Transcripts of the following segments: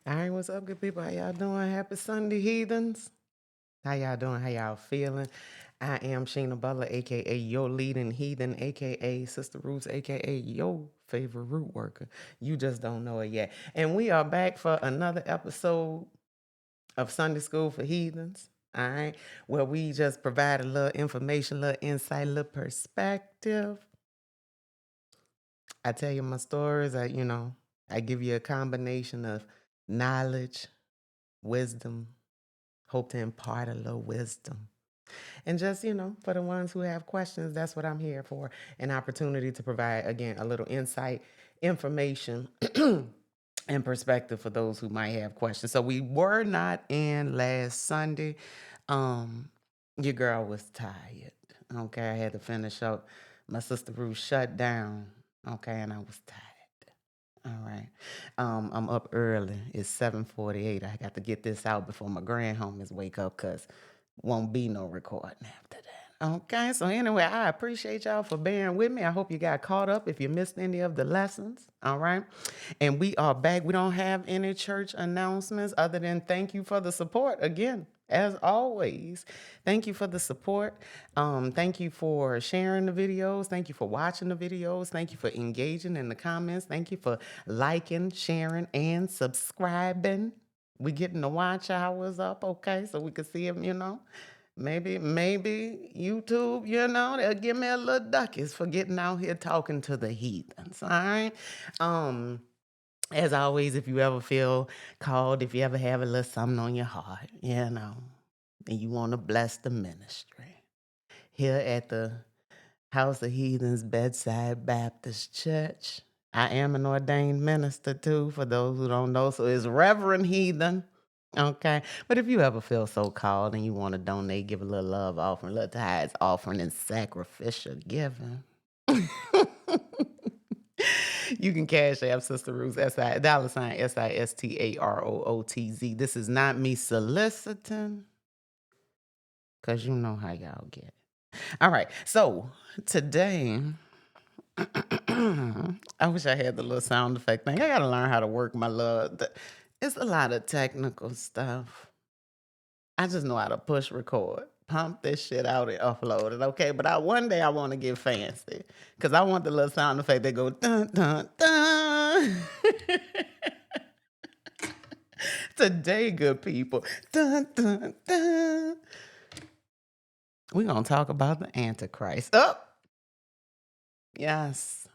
All right, what's up, good people? How y'all doing? Happy Sunday, heathens. How y'all doing? How y'all feeling? I am Sheena Butler, aka your leading heathen, aka Sister Roots, aka your favorite root worker. You just don't know it yet. And we are back for another episode of Sunday School for Heathens. All right, where we just provide a little information, a little insight, a little perspective. I tell you my stories. I give you a combination of knowledge, wisdom, hope to impart a little wisdom. And just, for the ones who have questions, that's what I'm here for. An opportunity to provide, again, a little insight, information, and perspective for those who might have questions. So we were not in last Sunday. Your girl was tired. Okay, I had to finish up. My sister Ruth shut down. Okay, and I was tired. All right. I'm up early. It's 7:48. I got to get this out before my grandhomies wake up because won't be no recording after that. Okay. So anyway, I appreciate y'all for bearing with me. I hope you got caught up if you missed any of the lessons. All right. And we are back. We don't have any church announcements other than thank you for the support again. As always, thank you for the support. Thank you for sharing the videos. Thank you for watching the videos. Thank you for engaging in the comments. Thank you for liking, sharing, and subscribing. We getting the watch hours up, okay? So we can see them, Maybe YouTube, they'll give me a little duckies for getting out here talking to the heathens, all right? As always, if you ever feel called, if you ever have a little something on your heart, and you want to bless the ministry, here at the House of Heathens Bedside Baptist Church, I am an ordained minister too, for those who don't know. So it's Reverend Heathen. Okay. But if you ever feel so called and you want to donate, give a little love offering, a little tithes offering, and sacrificial giving. You can cash app Sister Ruth, $SISTAROOTZ. This is not me soliciting, because you know how y'all get it. All right. So today, I wish I had the little sound effect thing. I got to learn how to work my love. It's a lot of technical stuff. I just know how to push record, pump this shit out and upload it, okay? But one day I want to get fancy because I want the little sound effect that go dun dun dun. Today, good people, dun dun dun. We're gonna talk about the Antichrist. Oh, yes,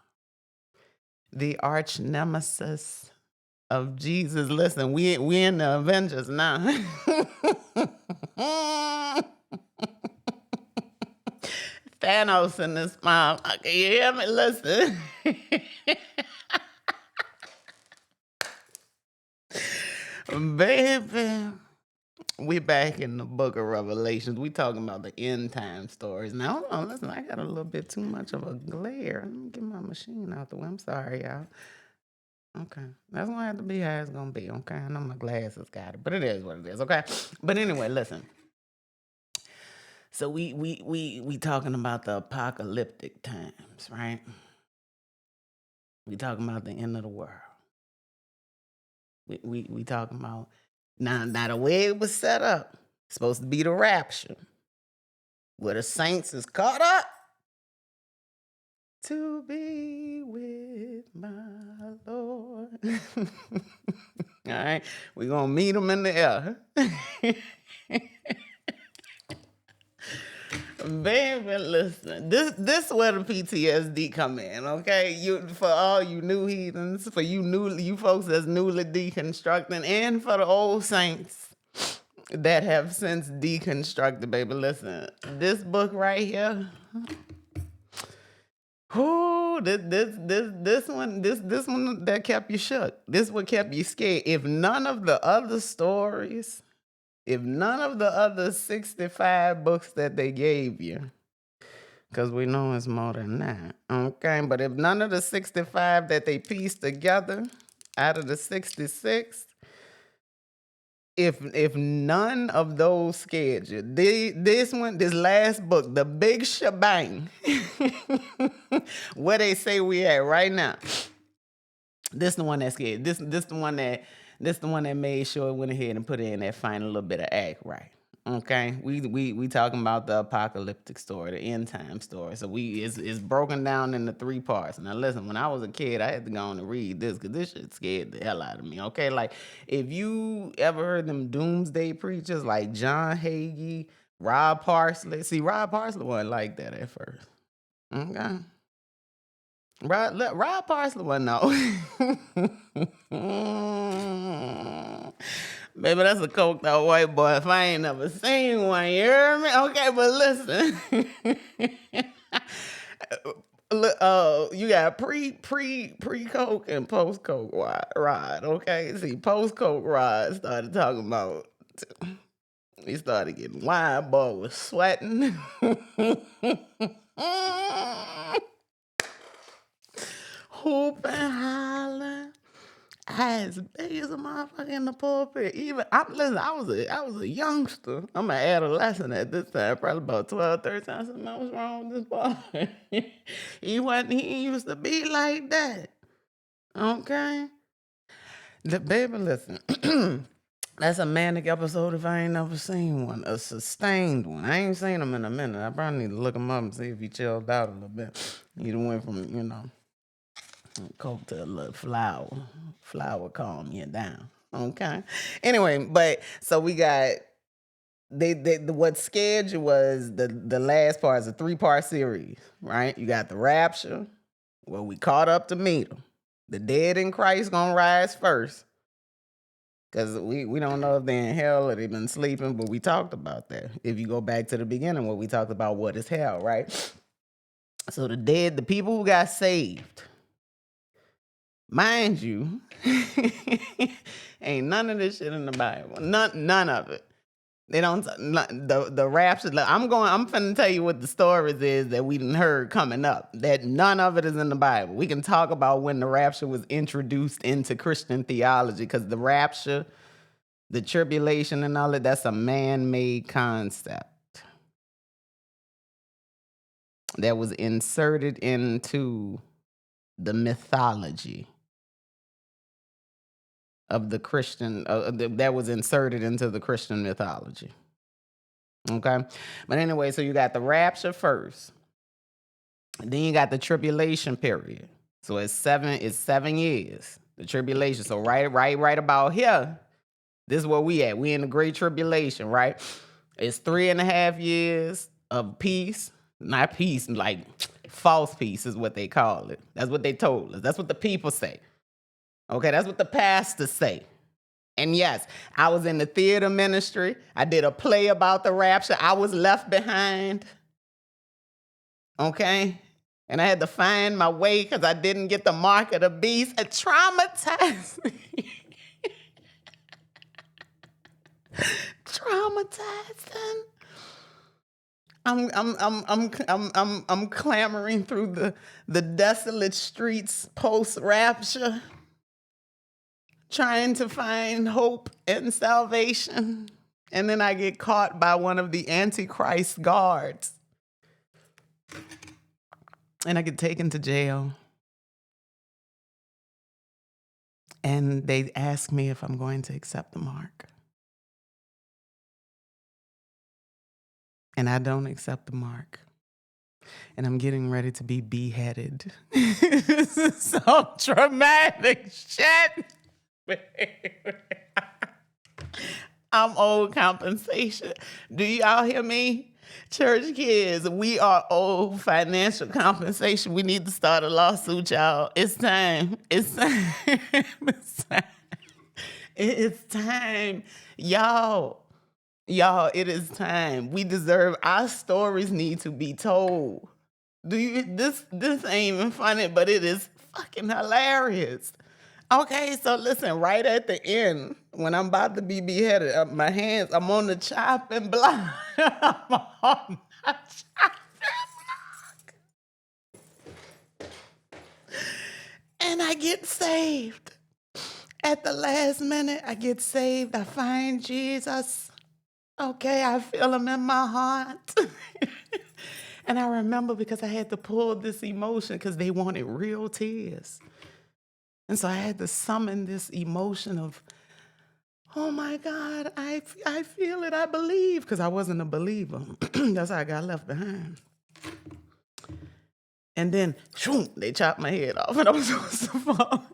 the arch nemesis of Jesus. Listen, we in the Avengers now. Thanos in this mom. Can you hear me? Listen. Baby, we back in the book of Revelations. We talking about the end time stories. Now, hold on, listen, I got a little bit too much of a glare. Let me get my machine out the way. I'm sorry, y'all. Okay. That's gonna have to be how it's gonna be, okay? I know my glasses got it, but it is what it is, okay? But anyway, listen. So we talking about the apocalyptic times, right? We talking about the end of the world. We talking about now the way it was set up, supposed to be the rapture, where the saints is caught up to be with my Lord. All right, we gonna meet him in the air. Baby, listen. This where the PTSD come in, okay? For all you new heathens, for you folks that's newly deconstructing, and for the old saints that have since deconstructed, baby. Listen, this book right here. Whoo, this one that kept you shook. This one kept you scared. If none of the other 65 books that they gave you, because we know it's more than that, okay? But if none of the 65 that they pieced together out of the 66, if none of those scared you, this last book, the big shebang, where they say we at right now, this the one that scared. This the one that This the one that made sure it went ahead and put in that final little bit of act right. Okay, we talking about the apocalyptic story, the end time story. So it's broken down into 3 parts. Now listen, when I was a kid, I had to go on and read this because this shit scared the hell out of me. Okay, like if you ever heard them doomsday preachers like John Hagee, Rob Parsley. See, Rob Parsley wasn't like that at first. Okay. Rob Parsley wasn't no. Baby, that's a coked out white boy if I ain't never seen one. You hear me? Okay, but listen. Look, you got pre-coke and post-coke Rod. Okay, see, post-coke Rod started talking about. He started getting wild, boy was sweating. Hooping, hollering. As big as a motherfucker in the pulpit. Listen, I was a youngster. I'm an adolescent at this time, probably about 12, 13. I said, man, what's wrong with this boy? He used to be like that. Okay? The baby, listen. That's a manic episode if I ain't never seen one. A sustained one. I ain't seen him in a minute. I probably need to look him up and see if he chilled out a little bit. He went from, coke to a little flower. Flower calm you down. Okay. Anyway, but so we got what scared you was the last part is a 3-part series, right? You got the rapture, where we caught up to meet him. The dead in Christ gonna rise first. Because we don't know if they're in hell or they've been sleeping, but we talked about that. If you go back to the beginning where we talked about what is hell, right? So the dead, the people who got saved, mind you, ain't none of this shit in the Bible. None of it. They don't the rapture. I'm finna tell you what the stories is that we done heard coming up. That none of it is in the Bible. We can talk about when the rapture was introduced into Christian theology, because the rapture, the tribulation and all that's a man-made concept that was inserted into the mythology of the Christian, that was inserted into the Christian mythology. Okay? But anyway, so you got the rapture first. Then you got the tribulation period. So it's 7 years, the tribulation. So right about here, this is where we at. We in the great tribulation, right? It's 3.5 years of peace. Not peace, like false peace is what they call it. That's what they told us. That's what the people say. Okay, that's what the pastors say. And yes, I was in the theater ministry. I did a play about the rapture. I was left behind. Okay? And I had to find my way because I didn't get the mark of the beast. It traumatized me. Traumatizing. I'm clamoring through the desolate streets post-rapture, trying to find hope and salvation. And then I get caught by one of the Antichrist guards. And I get taken to jail. And they ask me if I'm going to accept the mark. And I don't accept the mark. And I'm getting ready to be beheaded. This is so traumatic shit. I'm old compensation. Do y'all hear me? Church kids, we are old financial compensation. We need to start a lawsuit, y'all. It's time. It's time. It's time. It's time. Y'all, it is time. We deserve, our stories need to be told. This ain't even funny, but it is fucking hilarious. Okay, so listen, right at the end, when I'm about to be beheaded, my hands, I'm on the chopping block. I'm on the chopping block. And I get saved. At the last minute, I get saved. I find Jesus. Okay, I feel him in my heart. And I remember because I had to pull this emotion because they wanted real tears. And so I had to summon this emotion of Oh my God, I feel it. I believe, because I wasn't a believer. That's how I got left behind. And then, shoom, they chopped my head off, and I was supposed to fall.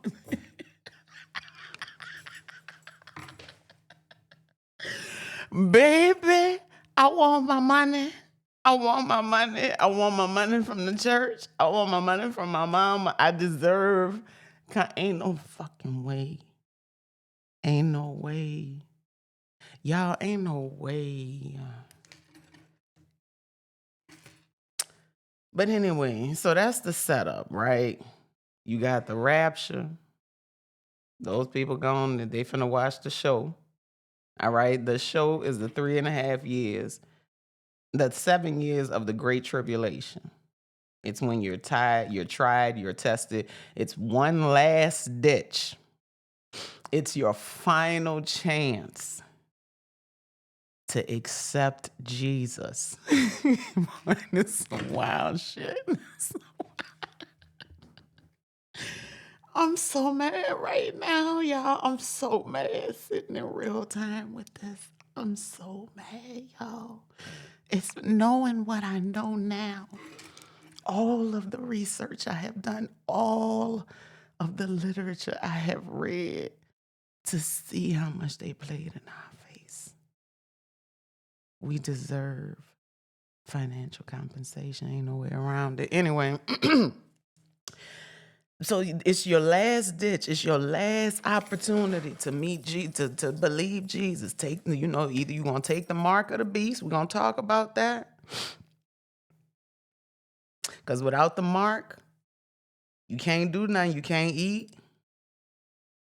Baby, I want my money. I want my money. I want my money from the church. I want my money from my mama. I deserve. Ain't no fucking way. Ain't no way. Y'all, ain't no way. But anyway, so that's the setup, right? You got the rapture. Those people gone, they finna watch the show. All right. The show is the 3.5 years. That's 7 years of the Great Tribulation. It's when you're tired, you're tried, you're tested. It's one last ditch. It's your final chance to accept Jesus. It's some wild shit. I'm so mad right now, y'all. I'm so mad sitting in real time with this. I'm so mad, y'all. It's knowing what I know now. All of the research I have done, all of the literature I have read to see how much they played in our face. We deserve financial compensation. Ain't no way around it. Anyway, so it's your last ditch. It's your last opportunity to meet Jesus, to believe Jesus. Either you're going to take the mark of the beast. We're going to talk about that. Because without the mark, you can't do nothing. You can't eat.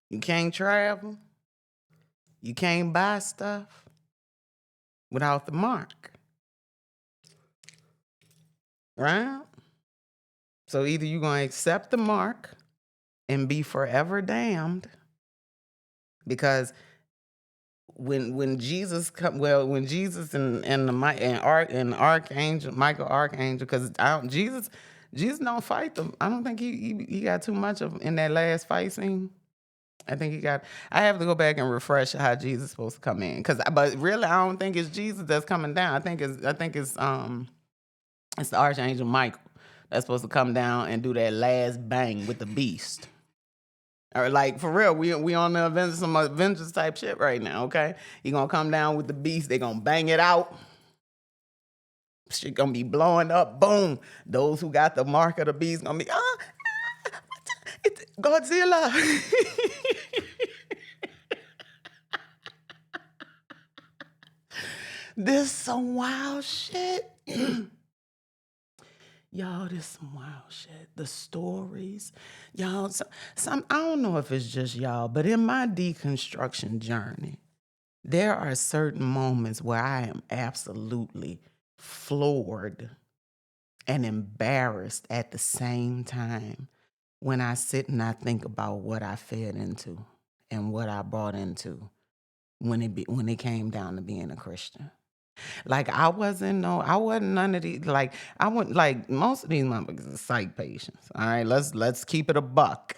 You can't travel. You can't buy stuff without the mark. Right? So either you're going to accept the mark and be forever damned, because when Jesus and Archangel Michael, because Jesus don't fight them. I don't think he got too much of in that last fight scene. I think I have to go back and refresh how Jesus is supposed to come in, but really I don't think it's Jesus that's coming down. I think it's the Archangel Michael that's supposed to come down and do that last bang with the beast. Or like for real, we on the Avengers type shit right now, okay? He gonna come down with the beast, they gonna bang it out. Shit gonna be blowing up, boom. Those who got the mark of the beast gonna be, it's Godzilla. This some wild shit. Y'all, this some wild shit. The stories. Y'all, some I don't know if it's just y'all, but in my deconstruction journey, there are certain moments where I am absolutely floored and embarrassed at the same time when I sit and I think about what I fed into and what I brought into when it came down to being a Christian. Like I wasn't none of these, like I wouldn't, like most of these motherfuckers are psych patients. All right, let's keep it a buck.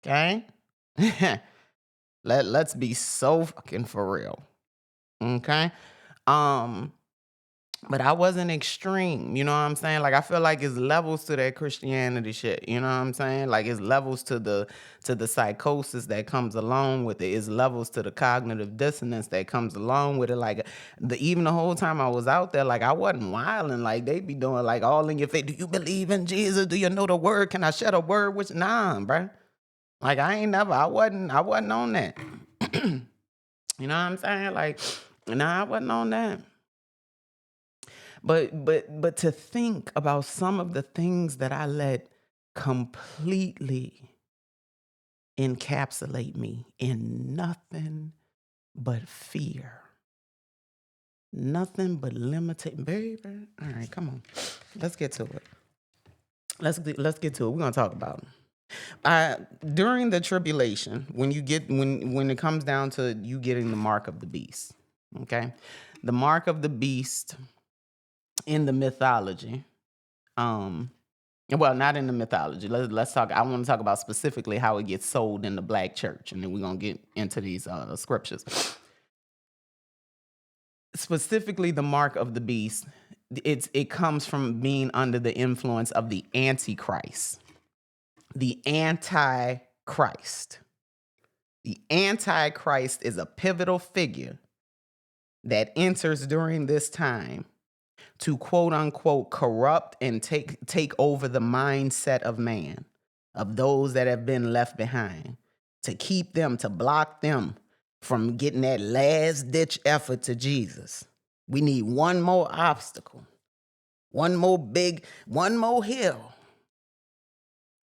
Okay? Let's be so fucking for real. Okay? But I wasn't extreme, you know what I'm saying? Like I feel like it's levels to that Christianity shit, you know what I'm saying? Like it's levels to the psychosis that comes along with it. It's levels to the cognitive dissonance that comes along with it. Like even the whole time I was out there, like I wasn't wilding. Like they be doing like all in your face. Do you believe in Jesus? Do you know the word? Can I share a word with you? Nah, bruh. Like I wasn't on that. You know what I'm saying? Like, nah, I wasn't on that. But to think about some of the things that I let completely encapsulate me in nothing but fear. Nothing but limited, baby. All right, come on. Let's get to it. Let's get to it. We're gonna talk about it. During the tribulation, when it comes down to you getting the mark of the beast, okay? The mark of the beast in the mythology, Well, not in the mythology. Let's talk. I want to talk about specifically how it gets sold in the black church, and then we're gonna get into these scriptures. Specifically, the mark of the beast. It comes from being under the influence of the Antichrist. The Antichrist. The Antichrist is a pivotal figure that enters during this time to quote unquote corrupt and take over the mindset of man, of those that have been left behind, to keep them, to block them from getting that last ditch effort to Jesus. We need one more obstacle, one more hill.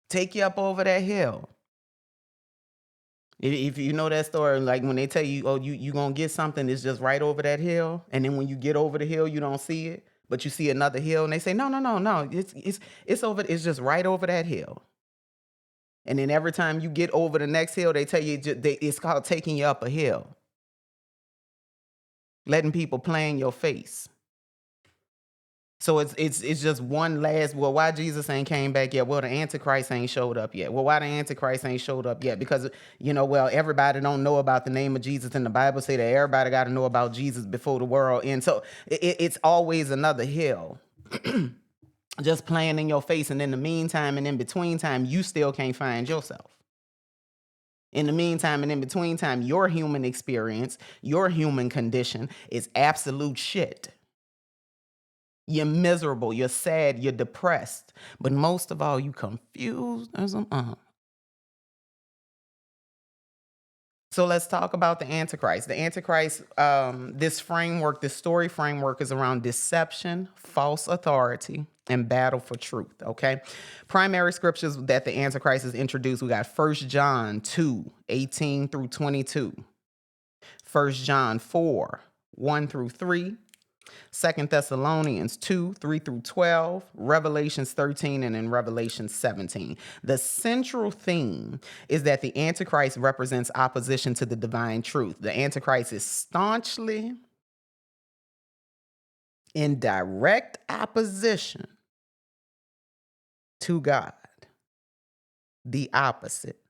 Take you up over that hill. If you know that story, like when they tell you, oh, you gonna get something that's just right over that hill, and then when you get over the hill, you don't see it, but you see another hill, and they say, no, it's over, it's just right over that hill. And then every time you get over the next hill, they tell you it's called taking you up a hill, letting people play in your face. So it's just one last, well, why Jesus ain't came back yet? Well, the Antichrist ain't showed up yet. Well, why the Antichrist ain't showed up yet? Because, well, everybody don't know about the name of Jesus, and the Bible say that everybody got to know about Jesus before the world ends. So it's always another hill just playing in your face. And in the meantime and in between time, you still can't find yourself. In the meantime and in between time, your human experience, your human condition is absolute shit. You're miserable, you're sad, you're depressed, but most of all, you confused as So let's talk about the Antichrist. The Antichrist, this story framework is around deception, false authority, and battle for truth, okay? Primary scriptures that the Antichrist is introduced, we got 1 John 2, 18 through 22, 1 John 4, 1 through 3, 2 Thessalonians 2, 3 through 12, Revelations 13, and in Revelation 17. The central theme is that the Antichrist represents opposition to the divine truth. The Antichrist is staunchly in direct opposition to God, the opposite,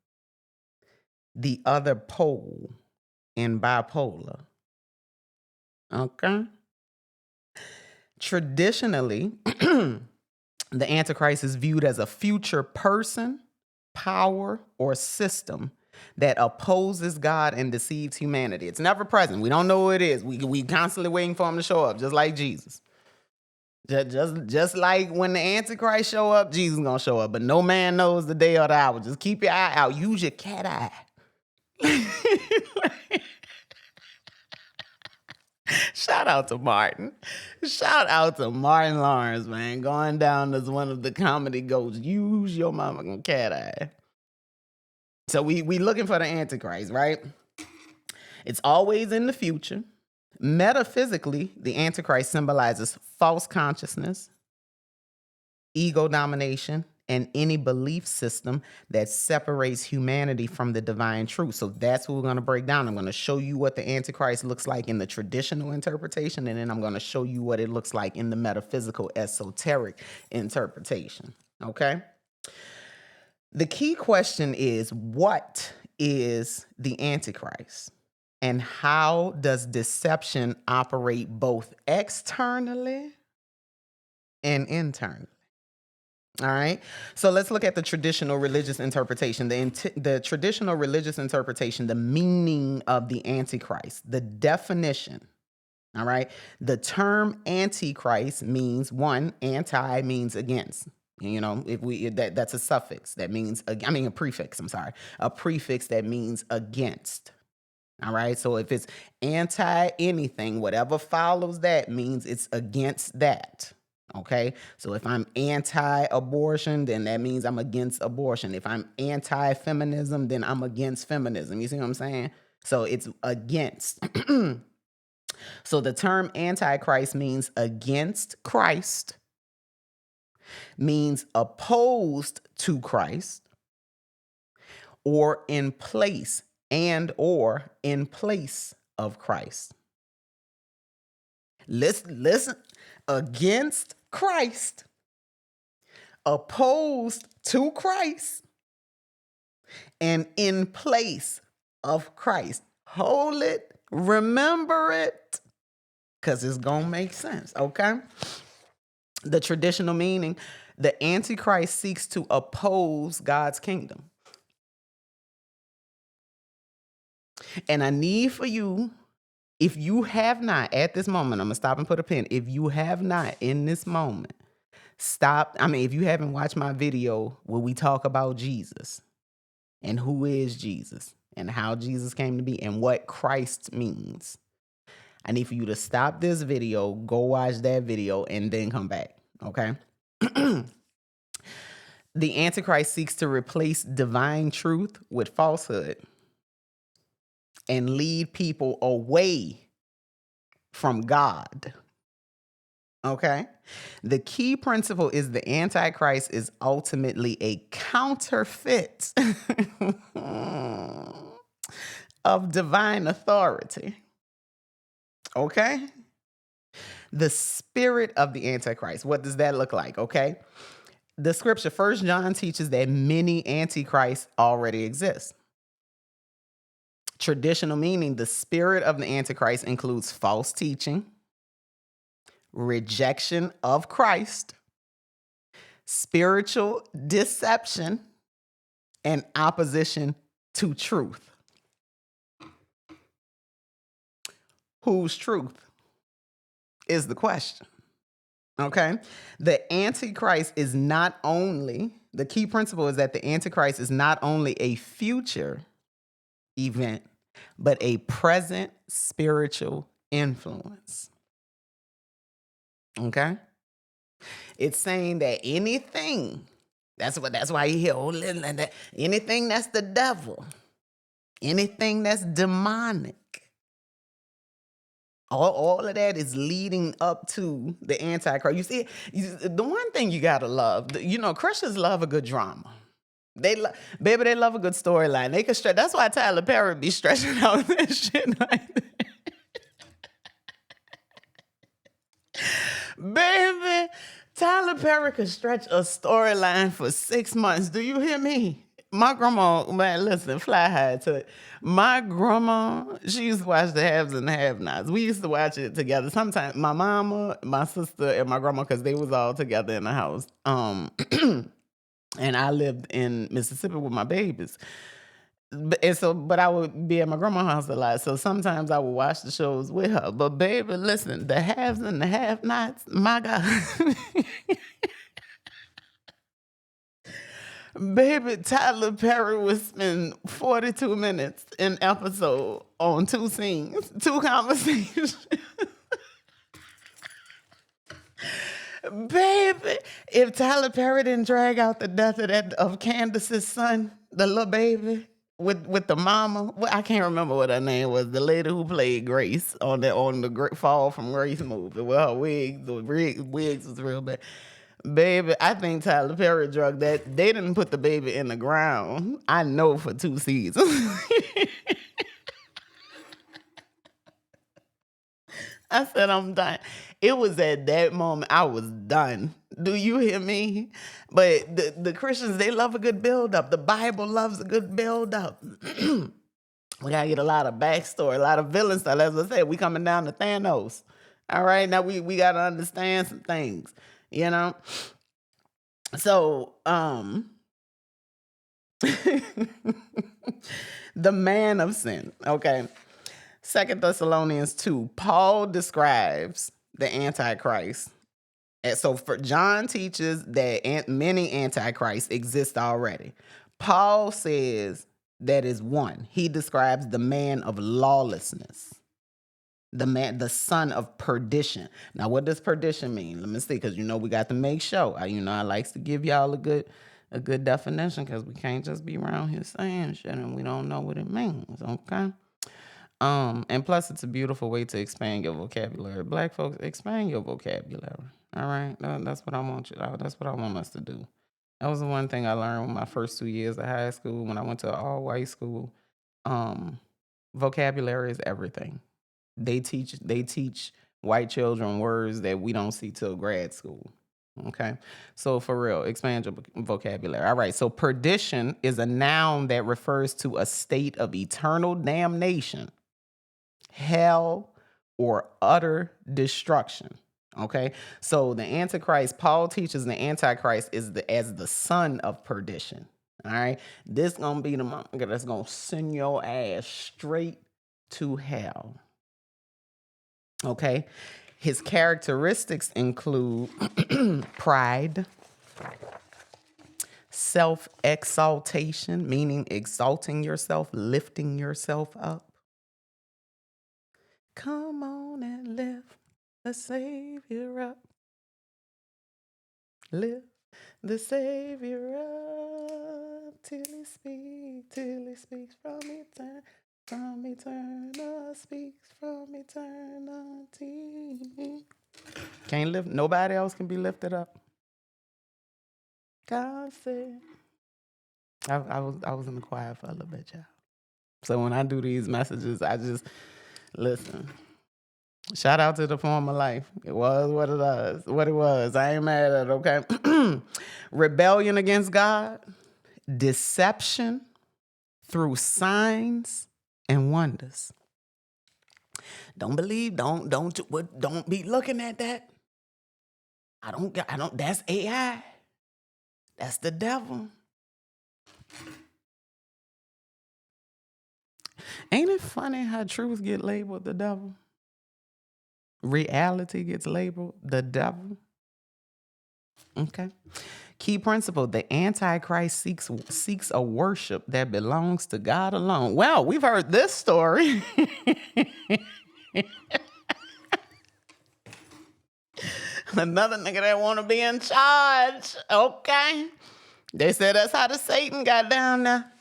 the other pole in bipolar. Okay? Traditionally, the Antichrist is viewed as a future person, power, or system that opposes God and deceives humanity. It's never present. We don't know who it is. We constantly waiting for him to show up, just like Jesus. Just like when the Antichrist show up, Jesus gonna show up. But no man knows the day or the hour. Just keep your eye out. Use your cat eye. Shout out to Martin. Shout out to Martin Lawrence, man. Going down as one of the comedy goats. Use your mama cat eye. So we looking for the Antichrist, right? It's always in the future. Metaphysically, the Antichrist symbolizes false consciousness, ego domination, and any belief system that separates humanity from the divine truth. So that's what we're going to break down. I'm going to show you what the Antichrist looks like in the traditional interpretation, and then I'm going to show you what it looks like in the metaphysical, esoteric interpretation. Okay? The key question is, what is the Antichrist? And how does deception operate both externally and internally? All right. So let's look at the traditional religious interpretation. The traditional religious interpretation, the meaning of the Antichrist, the definition. All right. The term Antichrist means one, anti means against. That's a suffix that means, a prefix, a prefix that means against. All right. So if it's anti anything, whatever follows that means it's against that. Okay. So if I'm anti-abortion, then that means I'm against abortion. If I'm anti-feminism, then I'm against feminism. You see what I'm saying? So it's against. So the term Antichrist means against Christ, means opposed to Christ, or in place or in place of Christ. Listen, against Christ, opposed to Christ and in place of Christ. Hold it, remember it, because it's going to make sense, okay? The traditional meaning, the Antichrist seeks to oppose God's kingdom. And I need for you, if you have not at this moment, I'm going to stop and put a pin. If you have not in this moment, stop. I mean, if you haven't watched my video where we talk about Jesus and who is Jesus and how Jesus came to be and what Christ means, I need for you to stop this video, go watch that video, and then come back, okay? The Antichrist seeks to replace divine truth with falsehood and lead people away from God. Okay? The key principle is the Antichrist is ultimately a counterfeit of divine authority. Okay? The spirit of the Antichrist. What does that look like? Okay? The scripture, 1 John, teaches that many antichrists already exist. Traditional meaning, the spirit of the Antichrist includes false teaching, rejection of Christ, spiritual deception, and opposition to truth. Whose truth is the question? Okay? The Antichrist is not only, the key principle is that the Antichrist is not only a future event, but a present spiritual influence. Okay? It's saying that anything, that's why you hear, anything that's the devil, anything that's demonic, all of that is leading up to the Antichrist. You see, the one thing you gotta love, Christians love a good drama. They love a good storyline. They can stretch. That's why Tyler Perry be stretching out that shit like that. Baby, Tyler Perry could stretch a storyline for 6 months. Do you hear me? My grandma, man, listen, fly high to it. My grandma, she used to watch the Haves and the Have-Nots. We used to watch it together. Sometimes my mama, my sister, and my grandma, because they was all together in the house. And I lived in Mississippi with my babies. But I would be at my grandma's house a lot. So sometimes I would watch the shows with her. But baby, listen, the Haves and the Have-Nots, my God. Baby, Tyler Perry would spend 42 minutes an episode on 2 scenes, 2 conversations. Baby, if Tyler Perry didn't drag out the death of Candace's son, the little baby, with the mama, I can't remember what her name was, the lady who played Grace on the Fall from Grace movie. Well, the wigs was real bad. Baby, I think Tyler Perry drug that. They didn't put the baby in the ground. I know for 2 seasons. I said, I'm done. It was at that moment I was done. Do you hear me? But the Christians, they love a good build-up. The Bible loves a good build-up. We gotta get a lot of backstory, a lot of villain stuff. As I said, we coming down to Thanos. All right, now we gotta understand some things, So, the man of sin, okay. 2 Thessalonians 2, Paul describes the Antichrist. And so John teaches that many Antichrists exist already. Paul says that is one. He describes the man of lawlessness, the son of perdition. Now, what does perdition mean? Let me see, because we got to make sure. I like to give y'all a good definition, because we can't just be around here saying shit and we don't know what it means. Okay. And plus, it's a beautiful way to expand your vocabulary. Black folks, expand your vocabulary. All right, that's what I want you. That's what I want us to do. That was the one thing I learned in my first 2 years of high school when I went to an all-white school. Vocabulary is everything. They teach white children words that we don't see till grad school. Okay. So for real, expand your vocabulary. All right. So perdition is a noun that refers to a state of eternal damnation, hell, or utter destruction. Okay. So the Antichrist, Paul teaches the Antichrist is as the son of perdition. All right. This gonna be the motherfucker that's gonna send your ass straight to hell. Okay. His characteristics include pride, self-exaltation, meaning exalting yourself, lifting yourself up. Come on and lift the Savior up. Lift the Savior up till he speaks from eternal, speaks from eternity. Can't lift, nobody else can be lifted up. God said. I was in the choir for a little bit, y'all. So when I do these messages, I just listen. Shout out to the former life. It was what it was. What it was. I ain't mad at it, okay? Rebellion against God, deception through signs and wonders. Don't believe, don't be looking at that. I don't, that's AI. That's the devil. Ain't it funny how truth get labeled the devil? Reality gets labeled the devil. Okay. Key principle: the Antichrist seeks a worship that belongs to God alone. Well, we've heard this story. Another nigga that want to be in charge. Okay. They said that's how the Satan got down there.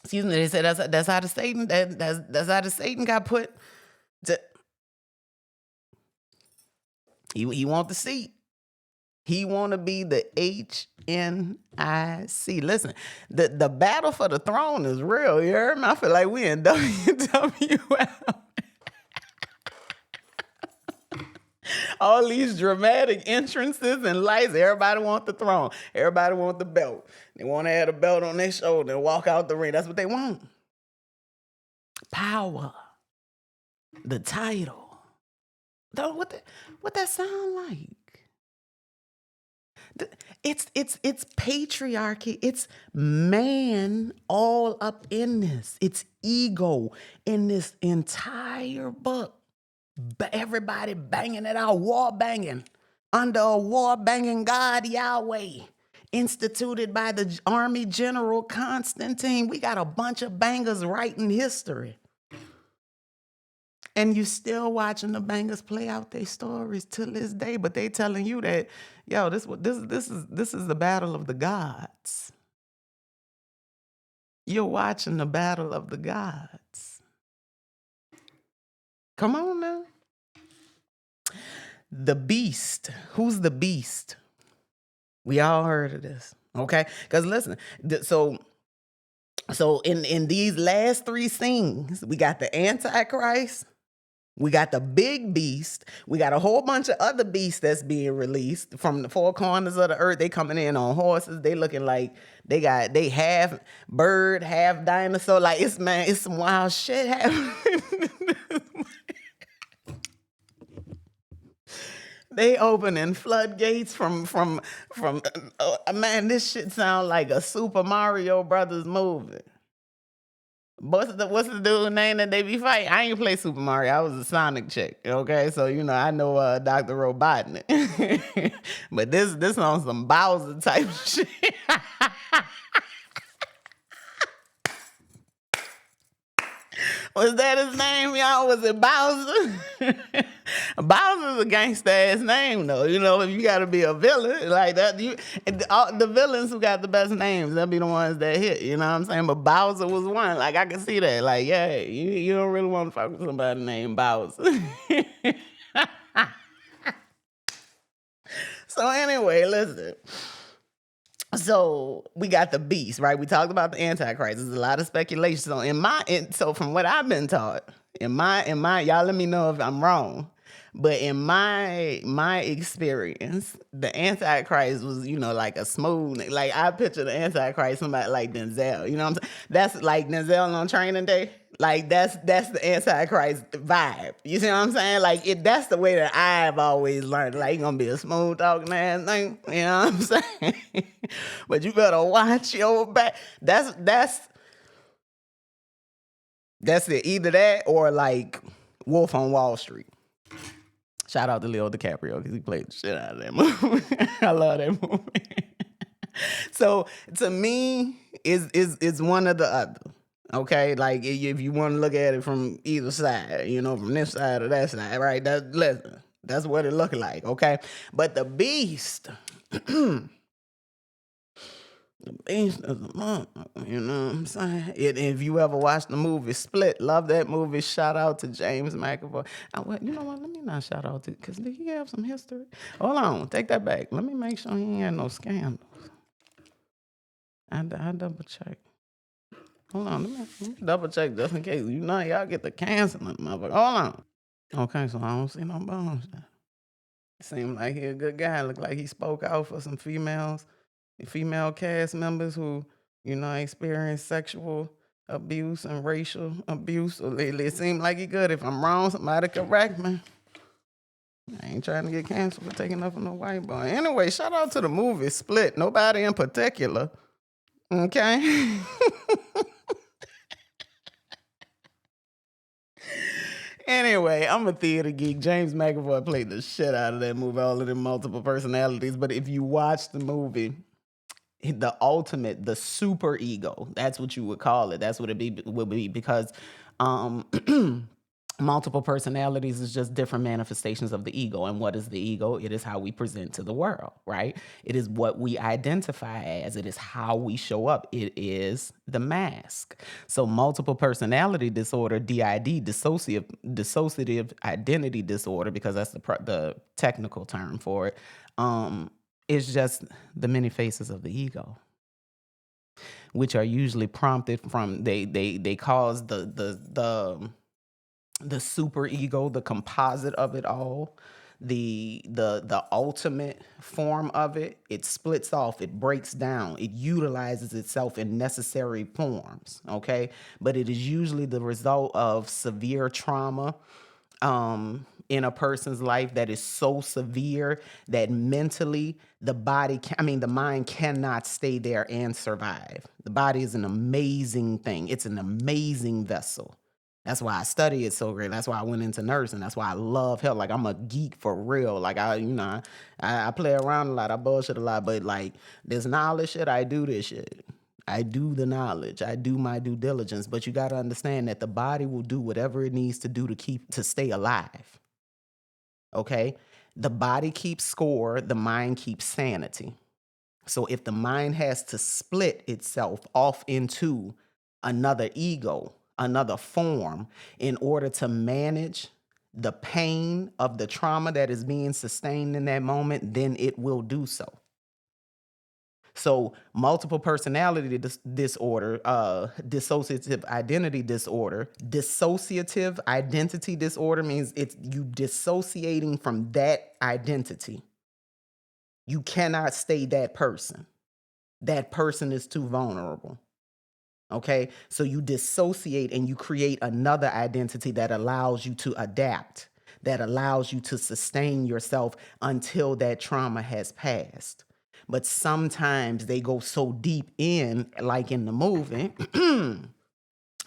Excuse me. They said that's how the Satan that's how the Satan got put. He want the seat. He want to be the HNIC. Listen, the battle for the throne is real. You heard me? I feel like we in WWF. All these dramatic entrances and lights. Everybody want the throne. Everybody want the belt. They want to have a belt on their shoulder and walk out the ring. That's what they want. Power. The title. What that sound like? It's patriarchy. It's man all up in this. It's ego in this entire book. Everybody banging it out, war banging under a war banging God Yahweh, instituted by the Army General Constantine. We got a bunch of bangers writing history. And you still watching the bangers play out their stories till this day, but they telling you that, yo, this is the battle of the gods. You're watching the battle of the gods. Come on now. The beast. Who's the beast? We all heard of this, okay? Because listen, so in these last three scenes, we got the Antichrist. We got the big beast. We got a whole bunch of other beasts that's being released from the four corners of the earth. They coming in on horses. They looking like they half bird, half dinosaur. Like it's some wild shit happening. They opening floodgates from man. This shit sound like a Super Mario Brothers movie. What's the dude name that they be fighting? I ain't play Super Mario. I was a Sonic chick. Okay, so I know Dr. Robotnik. But this on some Bowser type shit. Was that his name, y'all? Was it Bowser? Bowser's a gangsta ass name, though. If you got to be a villain like that, the villains who got the best names, they'll be the ones that hit. You know what I'm saying? But Bowser was one. Like I can see that. Like, yeah, you don't really want to fuck with somebody named Bowser. So anyway, listen. So we got the beast, right? We talked about the Antichrist. There's a lot of speculation. So so from what I've been taught, in my, y'all let me know if I'm wrong. But in my experience, the Antichrist was, like a smooth, like I picture the Antichrist, somebody like Denzel. You know what I'm saying? That's like Denzel on Training Day. Like that's the Antichrist vibe. You see what I'm saying? Like that's the way that I've always learned. Like he gonna be a smooth talking ass thing. You know what I'm saying? But you better watch your back. That's it. Either that or like Wolf on Wall Street. Shout out to Leo DiCaprio because he played the shit out of that movie. I love that movie. So to me, is one or the other. Okay, like if you want to look at it from either side, from this side or that side, right? Listen, that's what it look like. Okay, but the beast. The beast is a motherfucker, you know what I'm saying? If you ever watched the movie Split, love that movie. Shout out to James McAvoy. You know what? Let me not shout out to, because did he have some history? Hold on, take that back. Let me make sure he ain't had no scandals. I double check. Hold on, let me double check just in case. Y'all get the canceling, motherfucker. Hold on. Okay, so I don't see no bones. Seemed like he a good guy. Looked like he spoke out for some female cast members who, experienced sexual abuse and racial abuse. So it seemed like he good. If I'm wrong, somebody correct me. I ain't trying to get canceled for taking up on no white boy. Anyway, shout out to the movie Split. Nobody in particular. Okay. Anyway, I'm a theater geek. James McAvoy played the shit out of that movie, all of them multiple personalities. But if you watch the movie, the super ego, that's what you would call it. That's what would be because multiple personalities is just different manifestations of the ego. And what is the ego? It is how we present to the world, right? It is what we identify as. It is how we show up. It is the mask. So multiple personality disorder, DID, dissociative identity disorder, because that's the technical term for it, is just the many faces of the ego, which are usually prompted from they cause the super ego, the composite of it all, the ultimate form of it. It splits off, it breaks down, it utilizes itself in necessary forms. Okay, but it is usually the result of severe trauma in a person's life that is so severe that mentally the mind cannot stay there and survive. The body is an amazing thing. It's an amazing vessel. That's why I study it so great. That's why I went into nursing. That's why I love health. Like I'm a geek for real. Like I play around a lot. I bullshit a lot, but like this knowledge shit, I do this shit. I do the knowledge. I do my due diligence. But you got to understand that the body will do whatever it needs to do to stay alive. Okay? The body keeps score. The mind keeps sanity. So if the mind has to split itself off into another ego, another form, in order to manage the pain of the trauma that is being sustained in that moment, then it will do so. So multiple personality disorder, dissociative identity disorder. Dissociative identity disorder means it's you dissociating from that identity. You cannot stay that person. That person is too vulnerable. Okay, so you dissociate and you create another identity that allows you to adapt, that allows you to sustain yourself until that trauma has passed. But sometimes they go so deep in, like in the movie,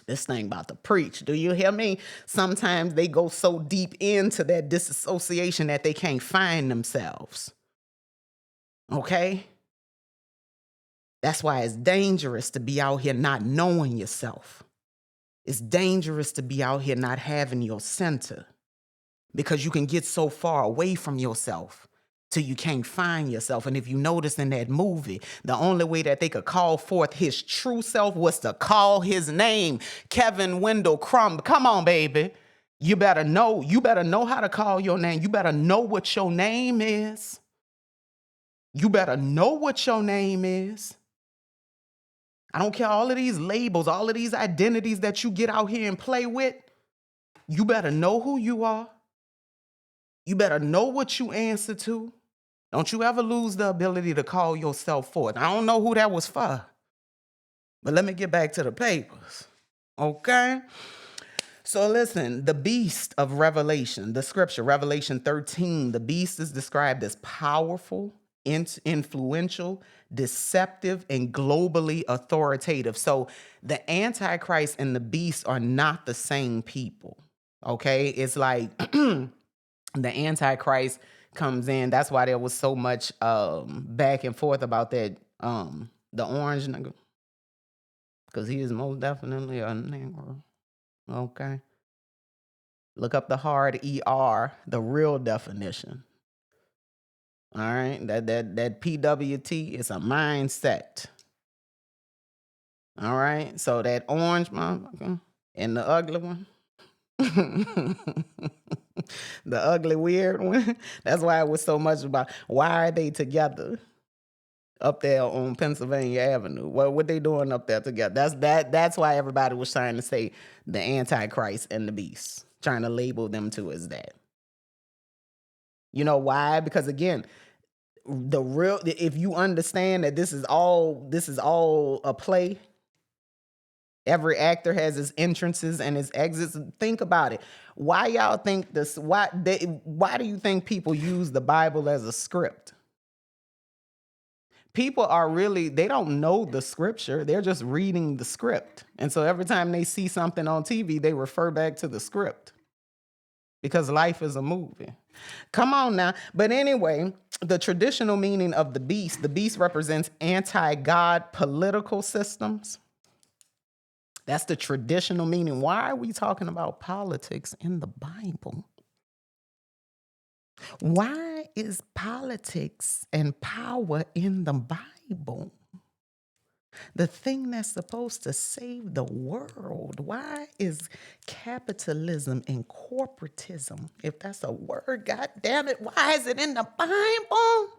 this thing about to preach. Do you hear me? Sometimes they go so deep into that disassociation that they can't find themselves. Okay? That's why it's dangerous to be out here not knowing yourself. It's dangerous to be out here not having your center, because you can get so far away from yourself till you can't find yourself. And if you notice in that movie, the only way that they could call forth his true self was to call his name, Kevin Wendell Crumb. Come on, baby. You better know how to call your name. You better know what your name is. You better know what your name is. I don't care all of these labels, all of these identities that you get out here and play with. You better know who you are. You better know what you answer to. Don't you ever lose the ability to call yourself forth. I don't know who that was for, but let me get back to the papers. Okay? So listen, the beast of Revelation, the scripture, Revelation 13, the beast is described as powerful, influential, deceptive, and globally authoritative. So the Antichrist and the beast are not the same people. Okay? It's like the Antichrist comes in. That's why there was so much back and forth about that, the orange nigga. Because he is most definitely a Negro. Okay. Look up the hard ER, the real definition. All right. That PWT is a mindset. All right. So that orange motherfucker and the ugly one. The ugly weird one. That's why it was so much about why are they together up there on Pennsylvania Avenue? What they doing up there together? That's why everybody was trying to say the Antichrist and the beast, trying to label them two as that. You know why? Because again, if you understand that this is all a play, every actor has his entrances and his exits. Think about it. Why y'all think this? Why do you think people use the Bible as a script? People they don't know the scripture. They're just reading the script. And so every time they see something on TV, they refer back to the script because life is a movie. Come on now. But anyway, the traditional meaning of the beast represents anti-God political systems. That's the traditional meaning. Why are we talking about politics in the Bible? Why is politics and power in the Bible? The thing that's supposed to save the world. Why is capitalism and corporatism, if that's a word, God damn it, why is it in the Bible?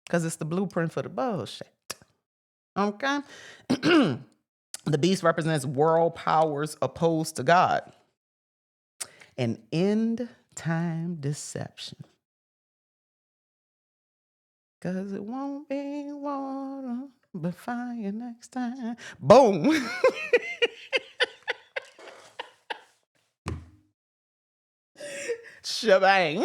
Because it's the blueprint for the bullshit. Okay? The beast represents world powers opposed to God. An end time deception. Cause it won't be water, but fire next time. Boom. Shebang.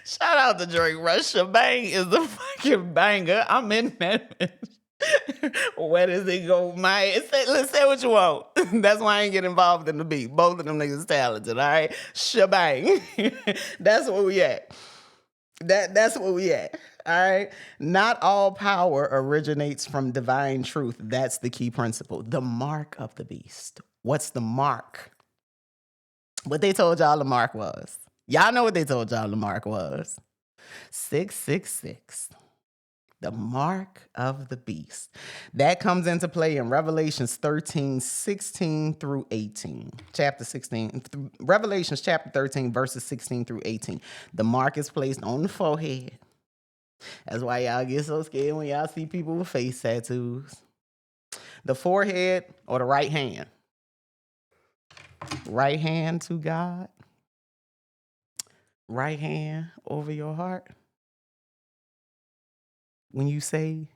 Shout out to Drake Rush. Shebang is the fucking banger. I'm in that. Where does it go, Maya? Let's say what you want. That's why I ain't get involved in the beat. Both of them niggas talented, all right? Shebang. That's where we at. That's where we at. All right. Not all power originates from divine truth. That's the key principle. The mark of the beast. What's the mark? What they told y'all the mark was. Y'all know what they told y'all the mark was. 666. The mark of the beast. That comes into play in Revelations 13, 16 through 18. Chapter 16. Revelations chapter 13, verses 16 through 18. The mark is placed on the forehead. That's why y'all get so scared when y'all see people with face tattoos. The forehead or the right hand. Right hand to God. Right hand over your heart. When you say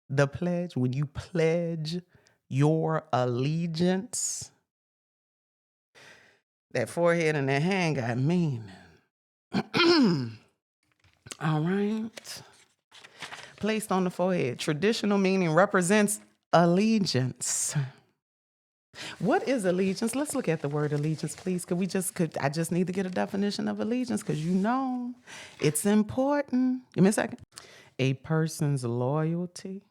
the pledge, when you pledge your allegiance, that forehead and that hand got meaning. All right. Placed on the forehead. Traditional meaning represents allegiance. What is allegiance? Let's look at the word allegiance, please. I just need to get a definition of allegiance because it's important. Give me a second. A person's loyalty,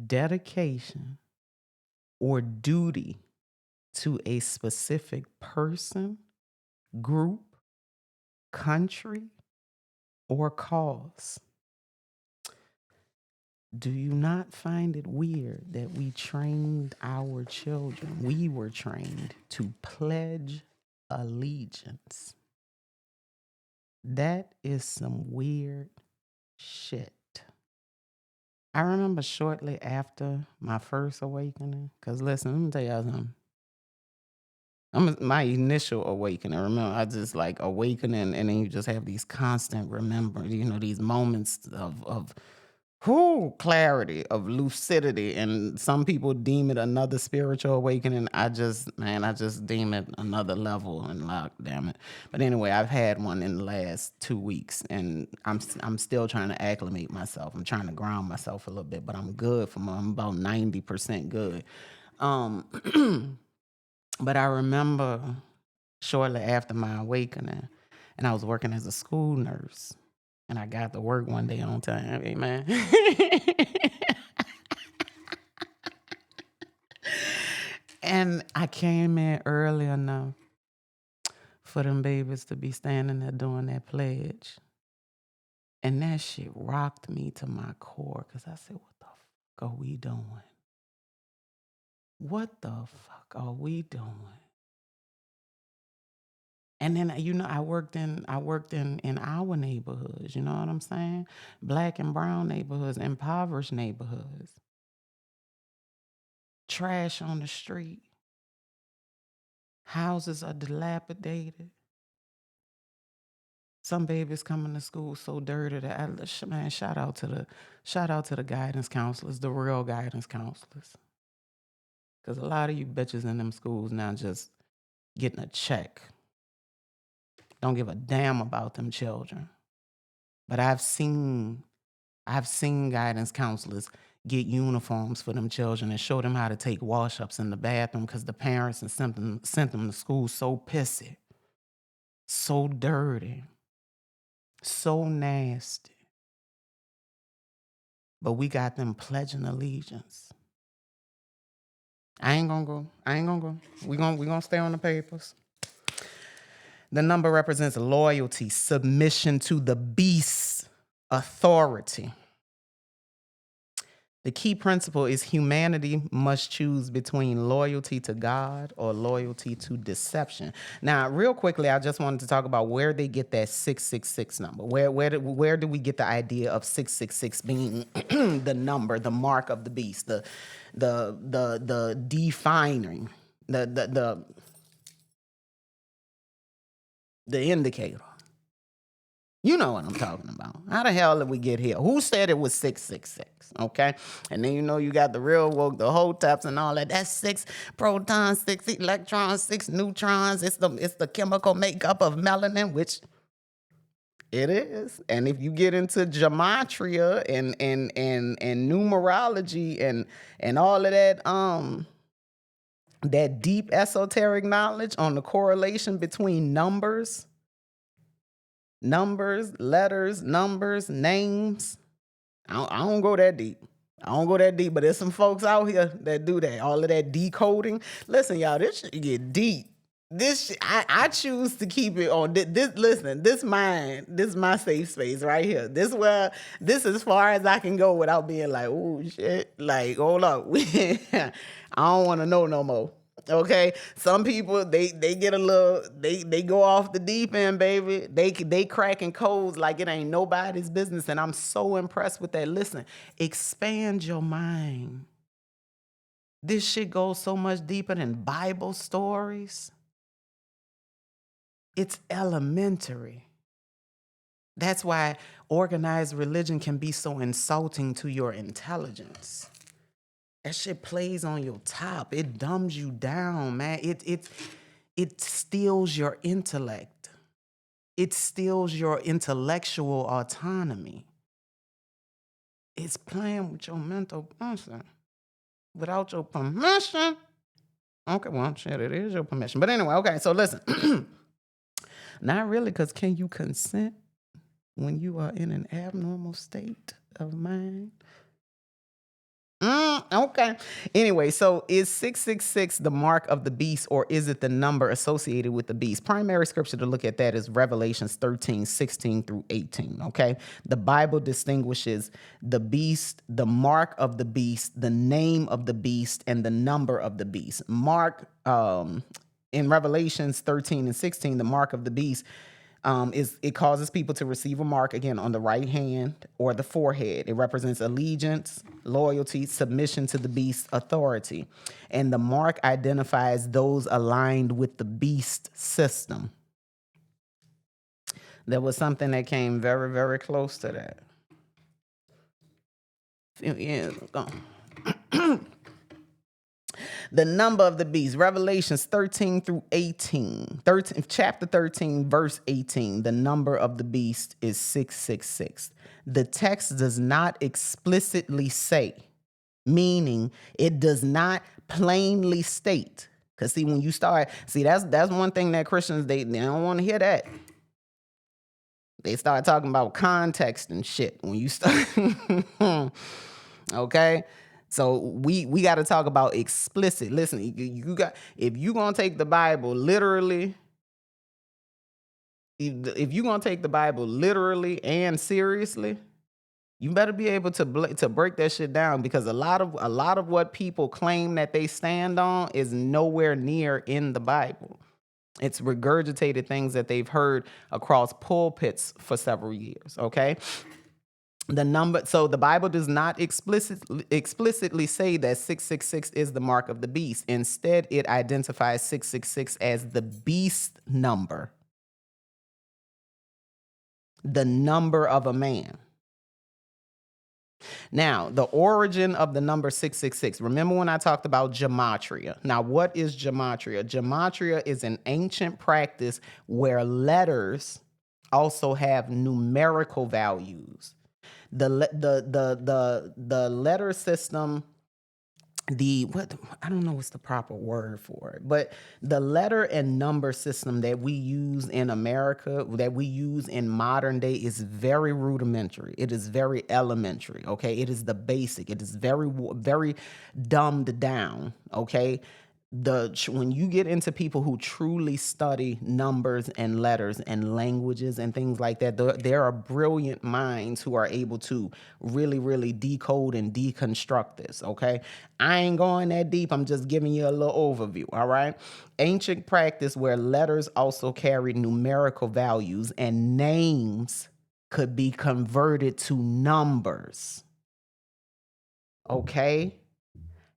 dedication, or duty to a specific person, group, country, or cause. Do you not find it weird that we trained our children? We were trained to pledge allegiance. That is some weird shit. I remember shortly after my first awakening, because listen, let me tell y'all something. My initial awakening. Remember, I just like awakening, and then you just have these constant these moments of clarity, of lucidity, and some people deem it another spiritual awakening. I just deem it another level and lock, damn it. But anyway, I've had one in the last 2 weeks, and I'm still trying to acclimate myself. I'm trying to ground myself a little bit, but I'm good. I'm about 90% good. But I remember shortly after my awakening, and I was working as a school nurse, and I got to work one day on time. Amen. And I came in early enough for them babies to be standing there doing that pledge. And that shit rocked me to my core, because I said, what the fuck are we doing? What the fuck are we doing? And then, I worked in our neighborhoods, you know what I'm saying? Black and brown neighborhoods, impoverished neighborhoods. Trash on the street. Houses are dilapidated. Some babies coming to school so dirty that shout out to the guidance counselors, the real guidance counselors. Because a lot of you bitches in them schools now just getting a check. Don't give a damn about them children. But I've seen guidance counselors get uniforms for them children and show them how to take wash-ups in the bathroom, because the parents sent them to school so pissy, so dirty, so nasty. But we got them pledging allegiance. I ain't gonna go. We gonna stay on the papers. The number represents loyalty, submission to the beast's authority. The key principle is humanity must choose between loyalty to God or loyalty to deception. Now, real quickly, I just wanted to talk about where they get that 666 number. Where do we get the idea of 666 being the number, the mark of the beast, the defining, the indicator? You know what I'm talking about. How the hell did we get here? Who said it was 666? Okay. And then you got the real woke, the whole taps and all that. That's 6 protons, 6 electrons, 6 neutrons. It's the chemical makeup of melanin, which it is. And if you get into gematria and numerology and all of that deep esoteric knowledge on the correlation between numbers, letters, names. I don't go that deep. But there's some folks out here that do that. All of that decoding. Listen, y'all, this shit get deep. I choose to keep it on this. Listen, this is my safe space right here. This is as far as I can go without being like, oh shit, like, hold up. I don't want to know no more. Okay, some people they get a little they go off the deep end, baby. They cracking codes like it ain't nobody's business, and I'm so impressed with that. Listen, expand your mind. This shit goes so much deeper than Bible stories. It's elementary. That's why organized religion can be so insulting to your intelligence. That shit plays on your top. It dumbs you down, man. It steals your intellect. It steals your intellectual autonomy. It's playing with your mental function without your permission. Okay, well, shit, it is your permission. But anyway, okay, so listen. Not really, because can you consent when you are in an abnormal state of mind? Okay. Anyway, so is 666 the mark of the beast, or is it the number associated with the beast? Primary scripture to look at that is Revelations 13, 16 through 18. Okay. The Bible distinguishes the beast, the mark of the beast, the name of the beast, and the number of the beast. In Revelations 13 and 16, the mark of the beast It causes people to receive a mark again on the right hand or the forehead. It represents allegiance, loyalty, submission to the beast's authority. And the mark identifies those aligned with the beast system. There was something that came very, very close to that. Yeah, the number of the beast, Revelations 13 through 18. Chapter 13, verse 18. The number of the beast is 666. The text does not explicitly say, meaning it does not plainly state. Because see, when you start, that's one thing that Christians, they don't want to hear that. They start talking about context and shit when you start. Okay? So we got to talk about explicit. Listen, if you going to take the Bible literally, if you going to take the Bible literally and seriously, you better be able to break that shit down, because a lot of what people claim that they stand on is nowhere near in the Bible. It's regurgitated things that they've heard across pulpits for several years, okay? So the Bible does not explicitly say that 666 is the mark of the beast. Instead, it identifies 666 as the beast number, the number of a man. Now, the origin of the number 666. Remember when I talked about gematria? Now, what is gematria? Gematria is an ancient practice where letters also have numerical values. The letter system, I don't know what's the proper word for it, but the letter and number system that we use in America, that we use in modern day, is very rudimentary. It is very elementary, okay? It is the basic. It is very, very dumbed down, okay? When you get into people who truly study numbers and letters and languages and things like that, there are brilliant minds who are able to really, really decode and deconstruct this, okay? I ain't going that deep. I'm just giving you a little overview, all right? Ancient practice where letters also carry numerical values and names could be converted to numbers, okay?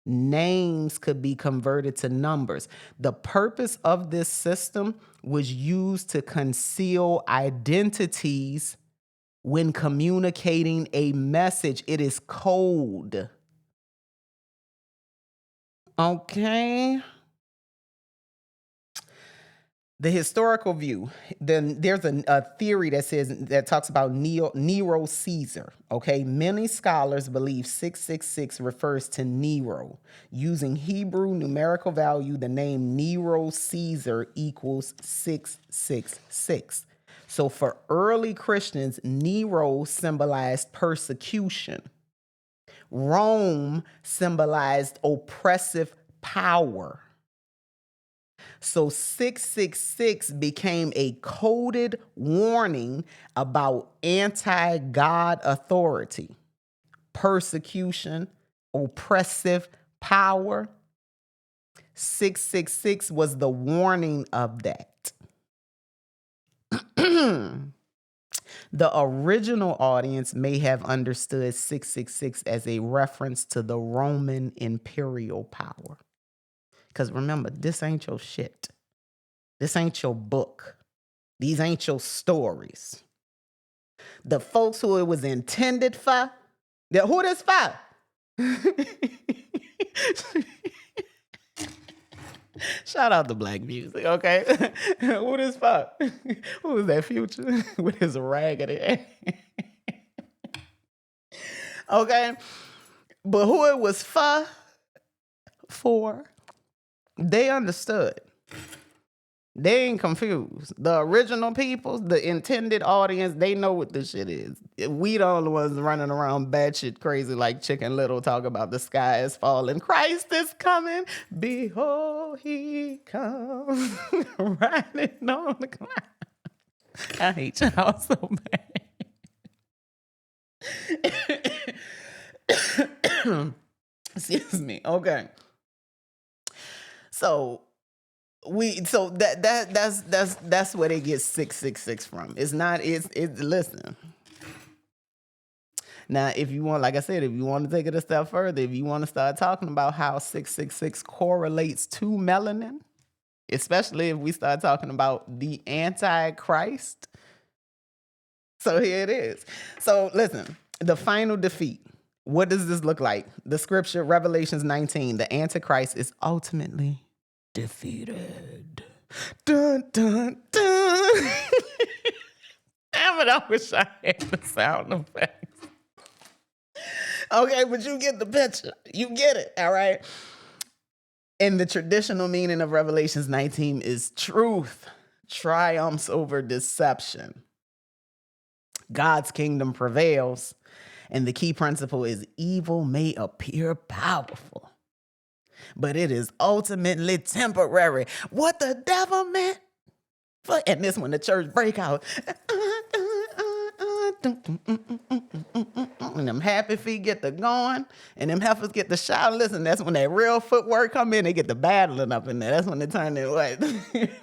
Names could be converted to numbers. The purpose of this system was used to conceal identities when communicating a message. It is code. Okay. The historical view, then there's a theory that talks about Nero Caesar. Okay, many scholars believe 666 refers to Nero. Using Hebrew numerical value, the name Nero Caesar equals 666. So for early Christians, Nero symbolized persecution. Rome symbolized oppressive power. So 666 became a coded warning about anti-God authority, persecution, oppressive power. 666 was the warning of that. The original audience may have understood 666 as a reference to the Roman imperial power. Because remember, this ain't your shit. This ain't your book. These ain't your stories. The folks who it was intended for, who this for? Shout out to black music, okay? Who this for? Who was that, Future? With his raggedy ass. Okay? But who it was for, they understood. They ain't confused. The original people, the intended audience, they know what this shit is. We the only ones running around batshit crazy like Chicken Little, talk about the sky is falling. Christ is coming. Behold, he comes. Riding on the cloud. I hate y'all so bad. Excuse me. Okay. So So that's where they get 666 from. It's not. It's listen. Now, if you want, like I said, if you want to take it a step further, if you want to start talking about how 666 correlates to melanin, especially if we start talking about the Antichrist. So here it is. So listen, the final defeat. What does this look like? The scripture, Revelations 19, the Antichrist is ultimately defeated. Dun, dun, dun. Damn it, I wish I had the sound effects. Okay, but you get the picture. You get it, all right? And the traditional meaning of Revelations 19 is truth triumphs over deception. God's kingdom prevails, and the key principle is evil may appear powerful, but it is ultimately temporary. What the devil meant for, and this when the church break out, and them happy feet get the going, and them heifers get the shout. Listen, that's when that real footwork come in. They get the battling up in there. That's when they turn in what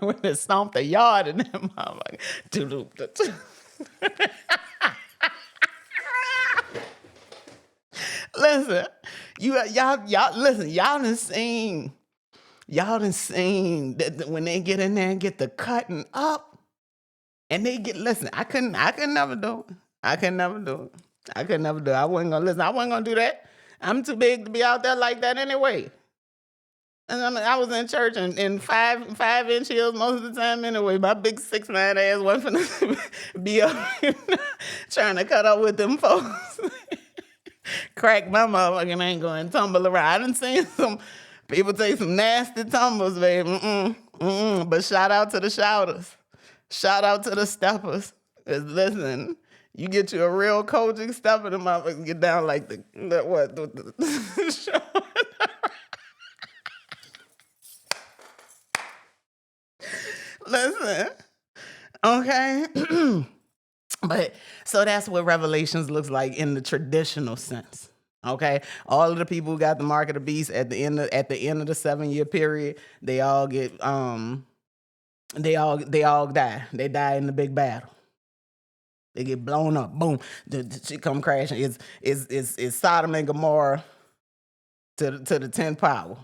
when they stomp the yard and them like. Listen, y'all listen. Y'all done seen that when they get in there and get the cutting up, and they get listen. I could never do it. I could never do it. I wasn't gonna listen. I wasn't gonna do that. I'm too big to be out there like that anyway. And I was in church in 5-inch heels most of the time anyway. My big 6'9" ass wasn't finna be up trying to cut up with them folks. Crack my motherfucking ankle and tumble around. I done seen some people take some nasty tumbles, baby. But shout out to the shouters. Shout out to the steppers. 'Cause listen, you get you a real coaching stepper, the motherfuckers get down like the Listen, okay. But so that's what Revelations looks like in the traditional sense. Okay, all of the people who got the mark of the beast at the end of the 7-year period, they all get they all die. They die in the big battle. They get blown up. Boom, the shit come crashing. It's Sodom and Gomorrah to the 10th power.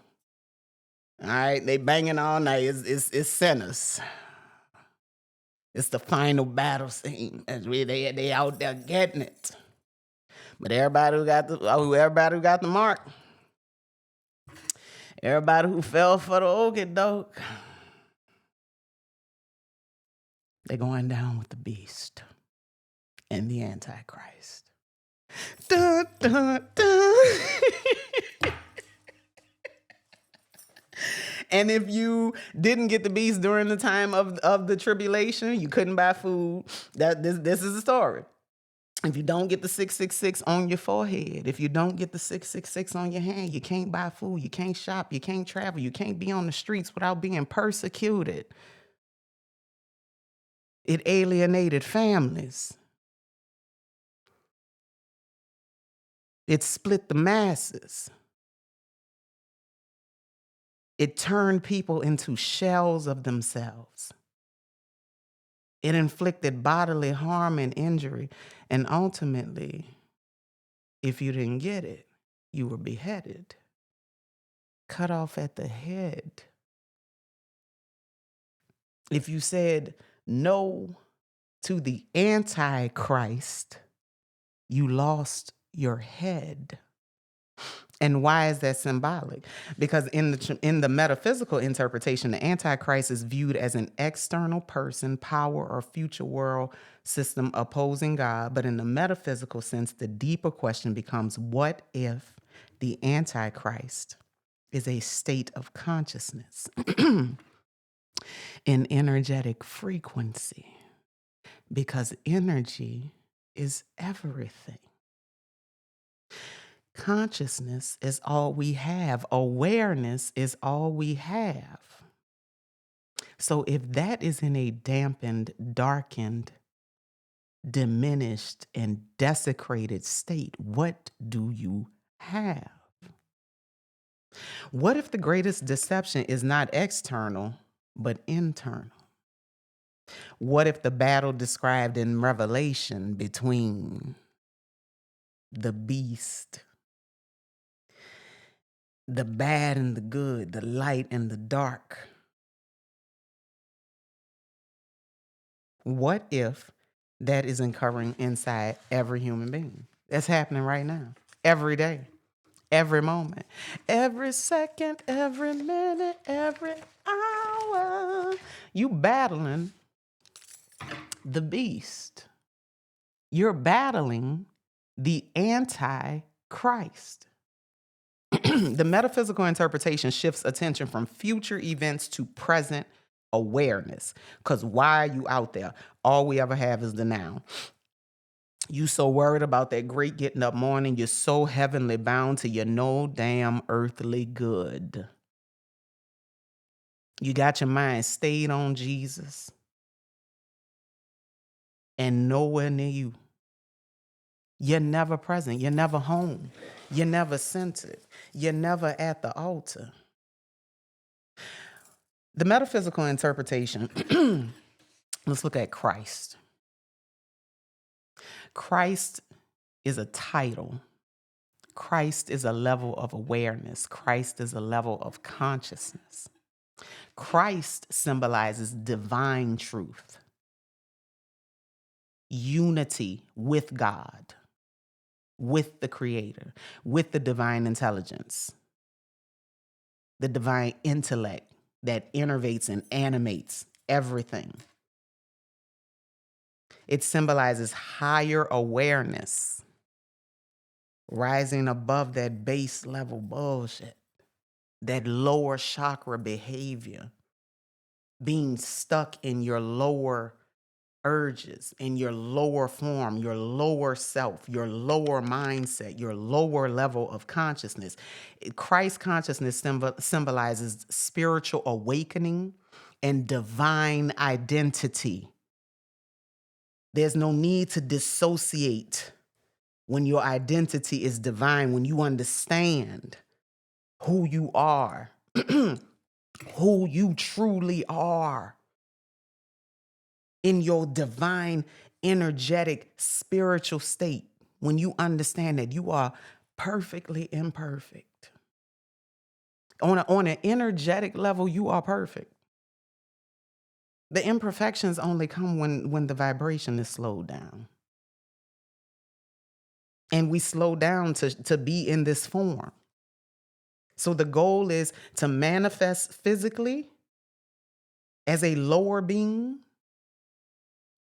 All right, they banging all night. It's sinners. It's the final battle scene. They out there getting it. But everybody who got the mark, everybody who fell for the okie doke, they're going down with the beast and the Antichrist. Dun, dun, dun. And if you didn't get the beast during the time of the tribulation, you couldn't buy food. This is the story. If you don't get the 666 on your forehead, if you don't get the 666 on your hand, you can't buy food, you can't shop, you can't travel, you can't be on the streets without being persecuted. It alienated families. It split the masses. It turned people into shells of themselves. It inflicted bodily harm and injury. And ultimately, if you didn't get it, you were beheaded, cut off at the head. If you said no to the Antichrist, you lost your head. And why is that symbolic? Because in the metaphysical interpretation, the Antichrist is viewed as an external person, power, or future world system opposing God. But in the metaphysical sense, the deeper question becomes, what if the Antichrist is a state of consciousness, an energetic frequency? Because energy is everything. Consciousness is all we have. Awareness is all we have. So if that is in a dampened, darkened, diminished, and desecrated state, what do you have? What if the greatest deception is not external, but internal? What if the battle described in Revelation between the beast, the bad and the good, the light and the dark? What if that is occurring inside every human being? That's happening right now, every day, every moment, every second, every minute, every hour. You battling the beast. You're battling the Antichrist. The metaphysical interpretation shifts attention from future events to present awareness. Because why are you out there? All we ever have is the now. You so worried about that great getting up morning. You're so heavenly bound to your no damn earthly good. You got your mind stayed on Jesus and nowhere near you. You're never present. You're never home. You're never centered. You're never at the altar. The metaphysical interpretation, let's look at Christ. Christ is a title. Christ is a level of awareness. Christ is a level of consciousness. Christ symbolizes divine truth, unity with God, with the Creator, with the divine intelligence, the divine intellect that innervates and animates everything. It symbolizes higher awareness, rising above that base level bullshit, that lower chakra behavior, being stuck in your lower urges, in your lower form, your lower self, your lower mindset, your lower level of consciousness. Christ consciousness symbolizes spiritual awakening and divine identity. There's no need to dissociate when your identity is divine, when you understand who you are, who you truly are in your divine, energetic, spiritual state, when you understand that you are perfectly imperfect. On an energetic level, you are perfect. The imperfections only come when the vibration is slowed down. And we slow down to be in this form. So the goal is to manifest physically as a lower being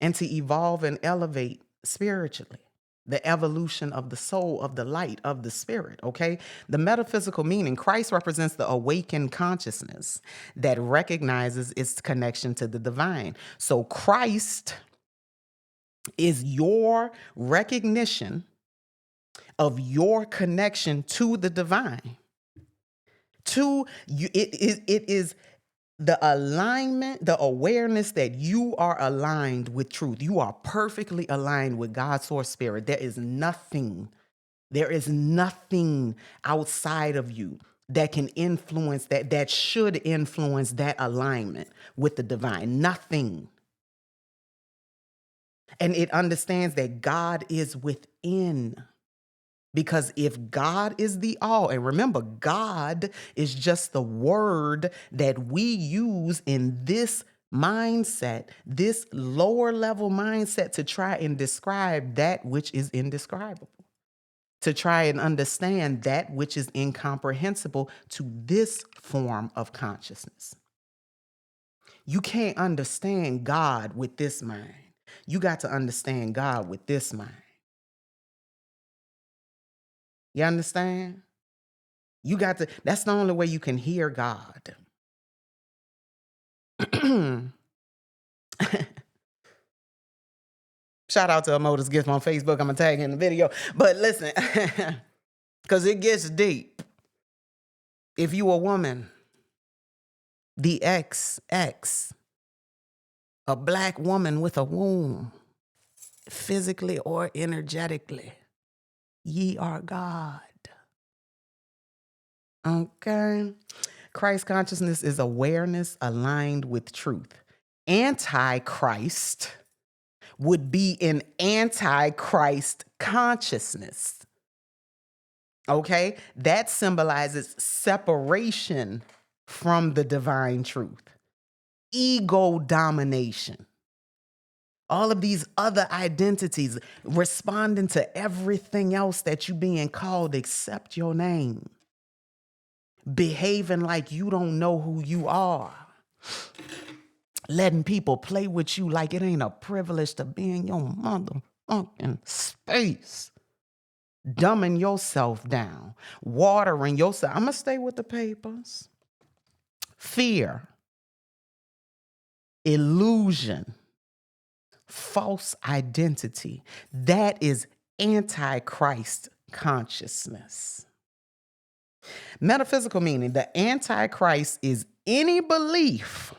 and to evolve and elevate spiritually. The evolution of the soul, of the light, of the spirit, okay? The metaphysical meaning, Christ represents the awakened consciousness that recognizes its connection to the divine. So Christ is your recognition of your connection to the divine. It is the alignment, the awareness that you are aligned with truth. You are perfectly aligned with God's source spirit. There is nothing outside of you that can influence that should influence that alignment with the divine. Nothing. And it understands that God is within. Because if God is the all, and remember, God is just the word that we use in this mindset, this lower level mindset, to try and describe that which is indescribable, to try and understand that which is incomprehensible to this form of consciousness. You can't understand God with this mind. You got to understand God with this mind. You understand? You got to, that's the only way you can hear God. Shout out to Amoda's Gift on Facebook. I'm going to tag in the video. But listen, because it gets deep. If you a woman, the XX, a black woman with a womb, physically or energetically, ye are God. Okay? Christ consciousness is awareness aligned with truth. Antichrist would be an antichrist consciousness. Okay? That symbolizes separation from the divine truth, ego domination. All of these other identities responding to everything else that you being called except your name. Behaving like you don't know who you are. Letting people play with you like it ain't a privilege to be in your motherfucking space. Dumbing yourself down. Watering yourself. I'm going to stay with the papers. Fear. Illusion. False identity. That is antichrist consciousness. Metaphysical meaning, the antichrist is any belief,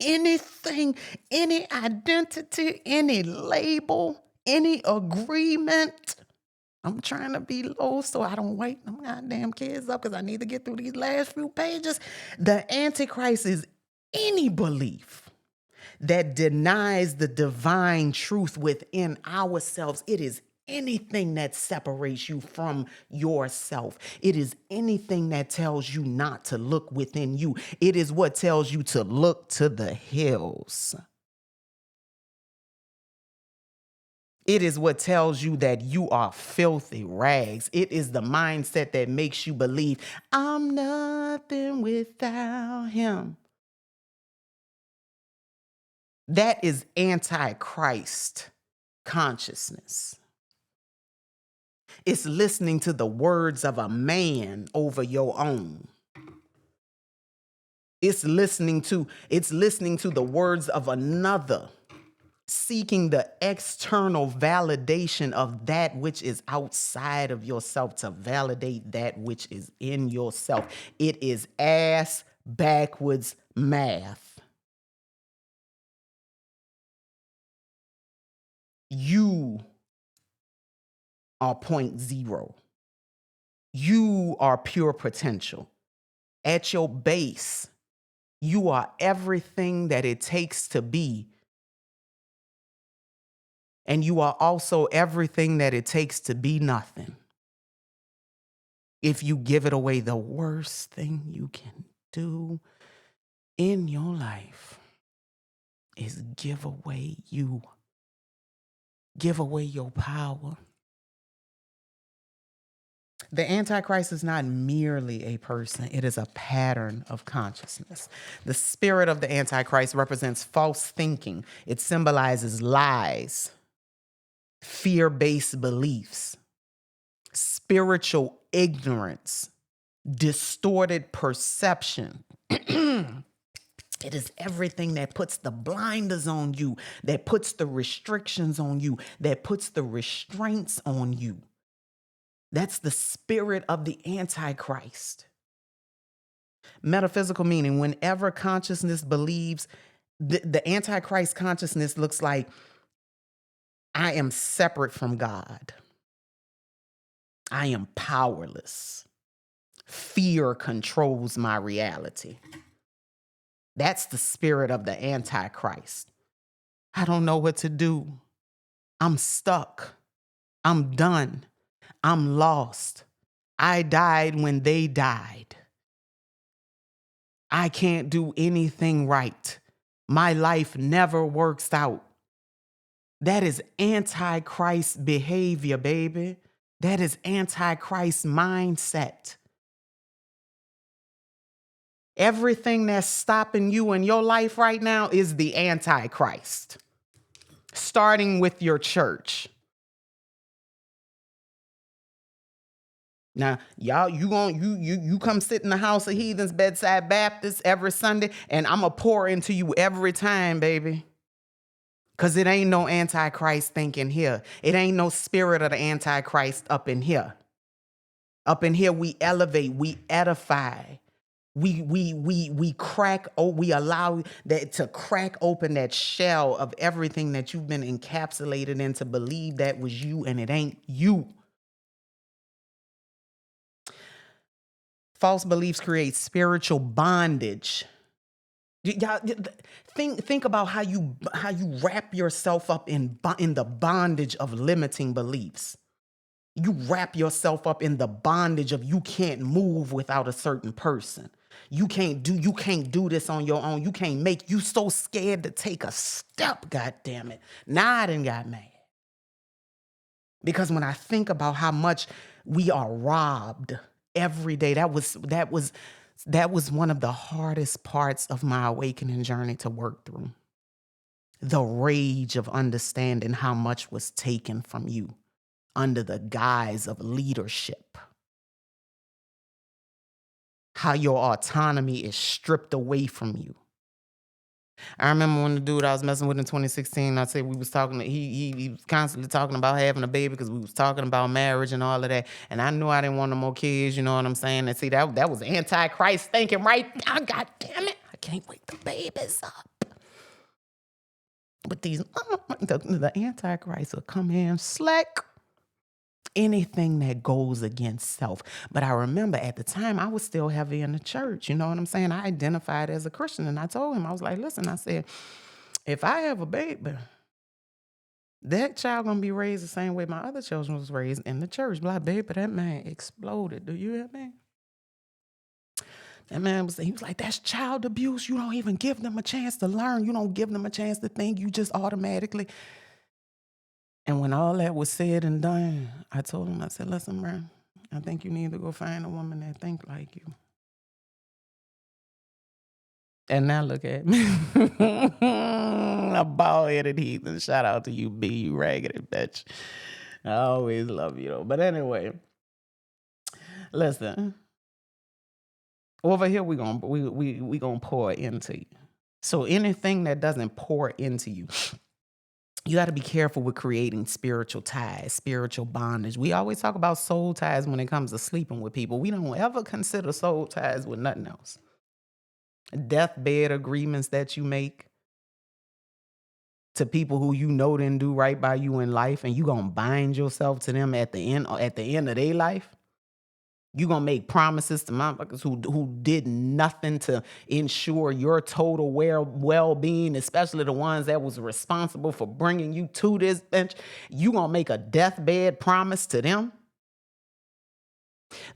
anything, any identity, any label, any agreement. I'm trying to be low so I don't wake them goddamn kids up because I need to get through these last few pages. The antichrist is any belief that denies the divine truth within ourselves. It is anything that separates you from yourself. It is anything that tells you not to look within you. It is what tells you to look to the hills. It is what tells you that you are filthy rags. It is the mindset that makes you believe, I'm nothing without him. That is antichrist consciousness. It's listening to the words of a man over your own. It's listening to the words of another, seeking the external validation of that which is outside of yourself to validate that which is in yourself. It is ass backwards math. You are 0.0. You are pure potential. At your base, you are everything that it takes to be. And you are also everything that it takes to be nothing. If you give it away, the worst thing you can do in your life is give away you. Give away your power. The Antichrist is not merely a person. It is a pattern of consciousness. The spirit of the Antichrist represents false thinking. It symbolizes lies, fear-based beliefs, spiritual ignorance, distorted perception. It is everything that puts the blinders on you, that puts the restrictions on you, that puts the restraints on you. That's the spirit of the Antichrist. Metaphysical meaning, whenever consciousness believes, the Antichrist consciousness looks like, I am separate from God. I am powerless. Fear controls my reality. That's the spirit of the Antichrist. I don't know what to do. I'm stuck. I'm done. I'm lost. I died when they died. I can't do anything right. My life never works out. That is Antichrist behavior, baby. That is Antichrist mindset. Everything that's stopping you in your life right now is the Antichrist. Starting with your church. Now, y'all, you come sit in the house of Heathens Bedside Baptist every Sunday, and I'ma pour into you every time, baby. Because it ain't no Antichrist thinking here. It ain't no spirit of the Antichrist up in here. Up in here, we elevate, we edify. We crack, we allow that to crack open that shell of everything that you've been encapsulated in to believe that was you and it ain't you. False beliefs create spiritual bondage. Y'all think about how you wrap yourself up in the bondage of limiting beliefs. You wrap yourself up in the bondage of you can't move without a certain person. You can't do this on your own. You so scared to take a step, God damn it. Now I done got mad. Because when I think about how much we are robbed every day, that was one of the hardest parts of my awakening journey to work through. The rage of understanding how much was taken from you under the guise of leadership. How your autonomy is stripped away from you. I remember when the dude I was messing with in 2016, I said we was talking, he was constantly talking about having a baby because we was talking about marriage and all of that. And I knew I didn't want no more kids, you know what I'm saying? And see, that was Antichrist thinking right now. God damn it. I can't wake the babies up. But the Antichrist will come in slack. Anything that goes against self. But I remember at the time I was still heavy in the church. You know what I'm saying? I identified as a Christian, and I told him, I was like, listen, I said, if I have a baby, that child gonna be raised the same way my other children was raised in the church. Like, baby, that man exploded. Do you hear me? That man he was like, that's child abuse. You don't even give them a chance to learn. You don't give them a chance to think. You just automatically. And when all that was said and done, I told him, I said, listen, bro, I think you need to go find a woman that think like you. And now look at me. A bald-headed heathen. Shout out to you, B, you raggedy bitch. I always love you, though. But anyway, listen. Over here, we gonna pour into you. So anything that doesn't pour into you, you got to be careful with creating spiritual ties, spiritual bondage. We always talk about soul ties when it comes to sleeping with people. We don't ever consider soul ties with nothing else. Deathbed agreements that you make to people who you know didn't do right by you in life, and you gonna bind yourself to them at the end of their life. You gonna make promises to motherfuckers who did nothing to ensure your total well-being, especially the ones that was responsible for bringing you to this bench. You gonna make a deathbed promise to them?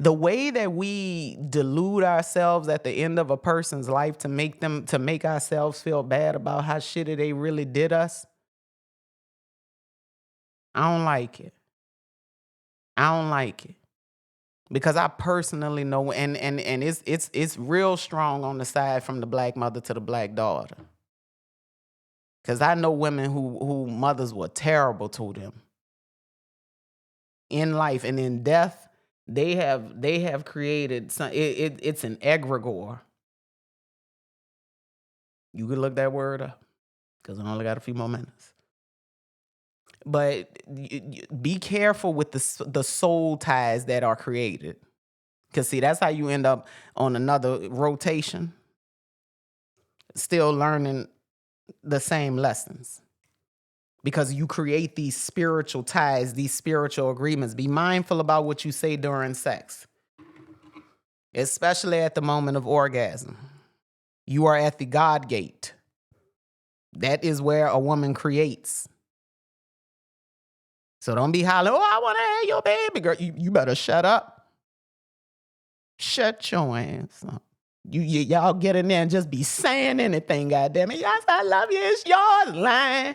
The way that we delude ourselves at the end of a person's life to make ourselves feel bad about how shitty they really did us, I don't like it. I don't like it. Because I personally know, and it's real strong on the side from the black mother to the black daughter. Because I know women who mothers were terrible to them in life, and in death, they have created some. It's an egregore. You could look that word up because I only got a few more minutes. But be careful with the soul ties that are created. Because, see, that's how you end up on another rotation, still learning the same lessons. Because you create these spiritual ties, these spiritual agreements. Be mindful about what you say during sex, especially at the moment of orgasm. You are at the God gate. That is where a woman creates. So don't be hollering, oh, I want to have your baby, girl. You better shut up. Shut your ass up. Y'all get in there and just be saying anything, goddamn it. Yes, I love you. It's yours, lying.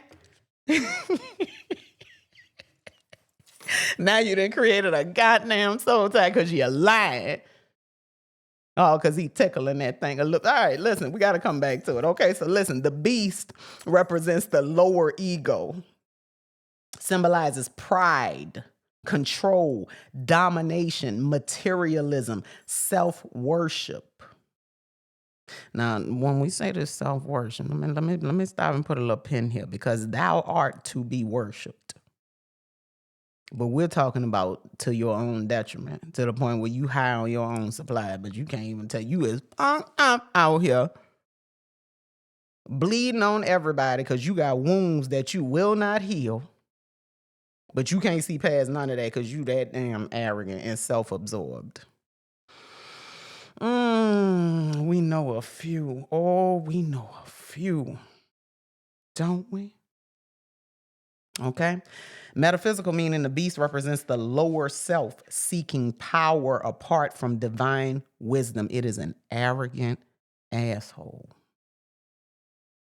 Now you done created a goddamn soul tie because you're lying. Oh, because he tickling that thing. All right, listen, we got to come back to it. Okay, so listen, the beast represents the lower ego. Symbolizes pride, control, domination, materialism, self-worship. Now, when we say this self-worship, let me stop and put a little pin here, because thou art to be worshipped. But we're talking about to your own detriment, to the point where you high on your own supply, but you can't even tell. You is out here bleeding on everybody because you got wounds that you will not heal. But you can't see past none of that because you that damn arrogant and self-absorbed. know a few. Oh, we know a few. Don't we? Okay. Metaphysical meaning the beast represents the lower self seeking power apart from divine wisdom. It is an arrogant asshole.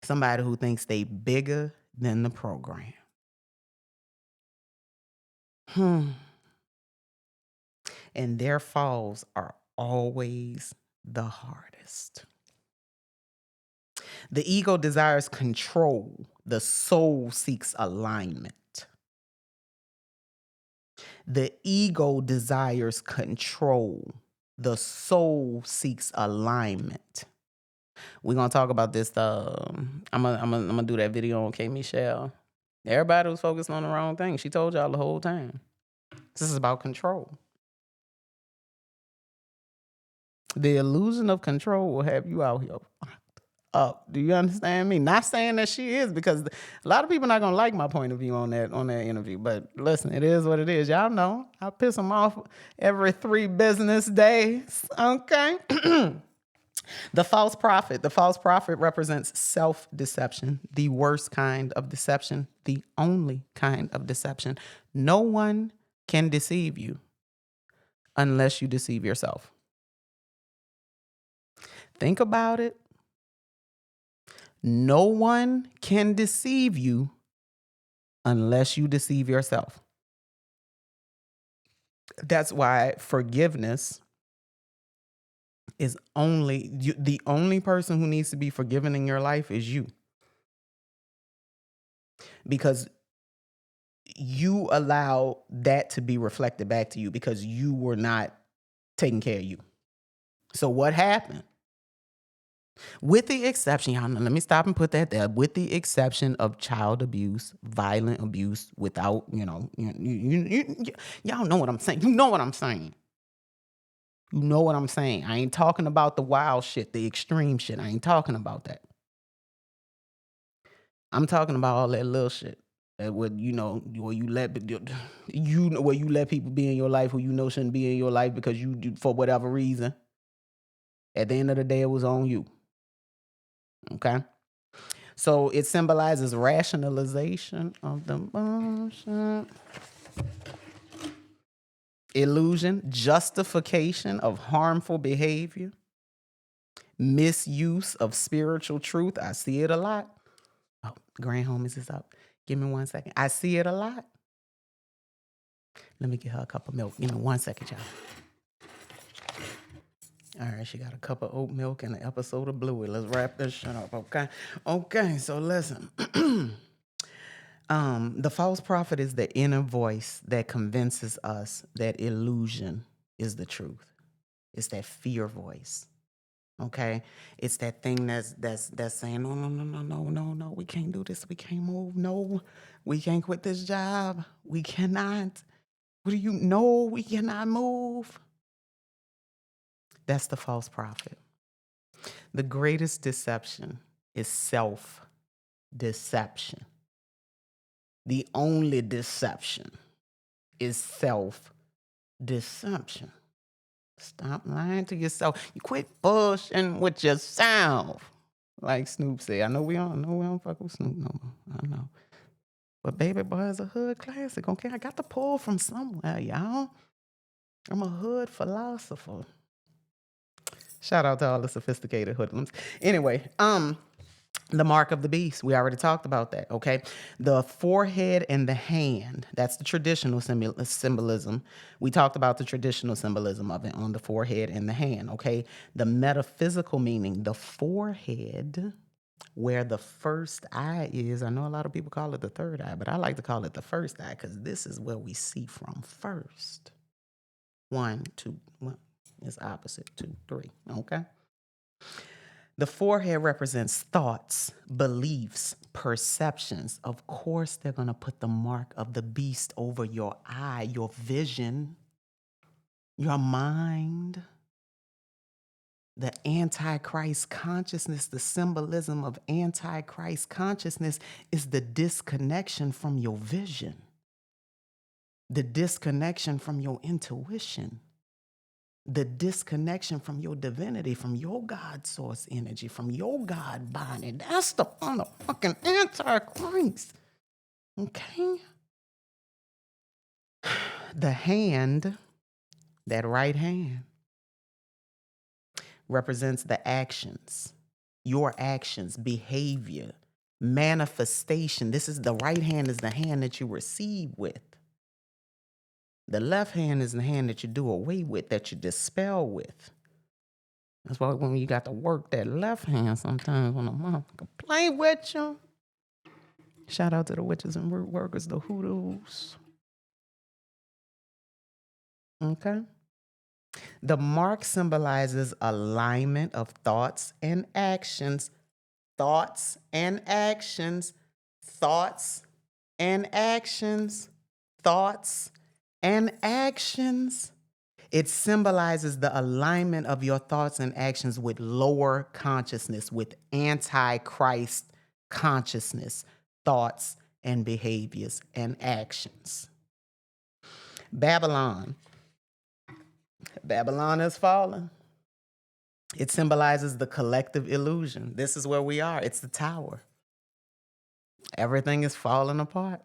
Somebody who thinks they bigger than the program. And their falls are always the hardest. The ego desires control. The soul seeks alignment. The ego desires control. The soul seeks alignment. We're gonna talk about this. I'm gonna do that video on K Michelle. Everybody was focused on the wrong thing. She told y'all the whole time. This is about control. The illusion of control will have you out here up. Do you understand me? Not saying that she is, because a lot of people not gonna like my point of view on that interview. But listen, it is what it is. Y'all know I piss them off every 3 business days. Okay. The false prophet. The false prophet represents self-deception, the worst kind of deception, the only kind of deception. No one can deceive you unless you deceive yourself. Think about it. No one can deceive you unless you deceive yourself. That's why forgiveness is the only person who needs to be forgiven in your life is you. Because you allow that to be reflected back to you because you were not taking care of you. So what happened? With the exception, y'all know, let me stop and put that there. With the exception of child abuse, violent abuse, without, y'all know what I'm saying. You know what I'm saying. You know what I'm saying. I ain't talking about the wild shit, the extreme shit. I ain't talking about that. I'm talking about all that little shit. That would, where you let people be in your life who you know shouldn't be in your life because you for whatever reason. At the end of the day, it was on you. Okay? So it symbolizes rationalization of the bullshit. Illusion, justification of harmful behavior, misuse of spiritual truth. I see it a lot. Oh, Grand Homies is up. Give me 1 second. I see it a lot. Let me get her a cup of milk. Give me 1 second, y'all. All right, she got a cup of oat milk and an episode of Bluey. Let's wrap this shit up, okay? Okay, so listen. The false prophet is the inner voice that convinces us that illusion is the truth. It's that fear voice. Okay, it's that thing that's saying no, we can't do this, we can't move, no, we can't quit this job, we cannot. What do you know? We cannot move. That's the false prophet. The greatest deception is self-deception. The only deception is self-deception. Stop lying to yourself. You quit bullshitting with yourself. Like Snoop said. I know we don't fuck with Snoop no more. I know. But Baby Boy is a hood classic, okay? I got to pull from somewhere, y'all. I'm a hood philosopher. Shout out to all the sophisticated hoodlums. Anyway, the mark of the beast. We already talked about that, okay? The forehead and the hand. That's the traditional symbolism. We talked about the traditional symbolism of it on the forehead and the hand, okay? The metaphysical meaning, the forehead, where the first eye is. I know a lot of people call it the third eye, but I like to call it the first eye because this is where we see from first. 1, 2, 1 is opposite, 2, 3, okay? The forehead represents thoughts, beliefs, perceptions. Of course, they're going to put the mark of the beast over your eye, your vision, your mind. The Antichrist consciousness, the symbolism of Antichrist consciousness is the disconnection from your vision, the disconnection from your intuition. the disconnection from your divinity, from your God source energy, from your God body. That's the motherfucking Antichrist. Okay? The hand, that right hand, represents the actions, your actions, behavior, manifestation. This is the right hand is the hand that you receive with. The left hand is the hand that you do away with, that you dispel with. That's why when you got to work that left hand sometimes when a motherfucker play with you. Shout out to the witches and root workers, the hoodoos. Okay? The mark symbolizes alignment of thoughts and actions. Thoughts and actions. Thoughts and actions. Thoughts and actions. It symbolizes the alignment of your thoughts and actions with lower consciousness, with antichrist consciousness, thoughts and behaviors and actions. Babylon. Babylon has fallen. It symbolizes the collective illusion. This is where we are. It's the tower. Everything is falling apart.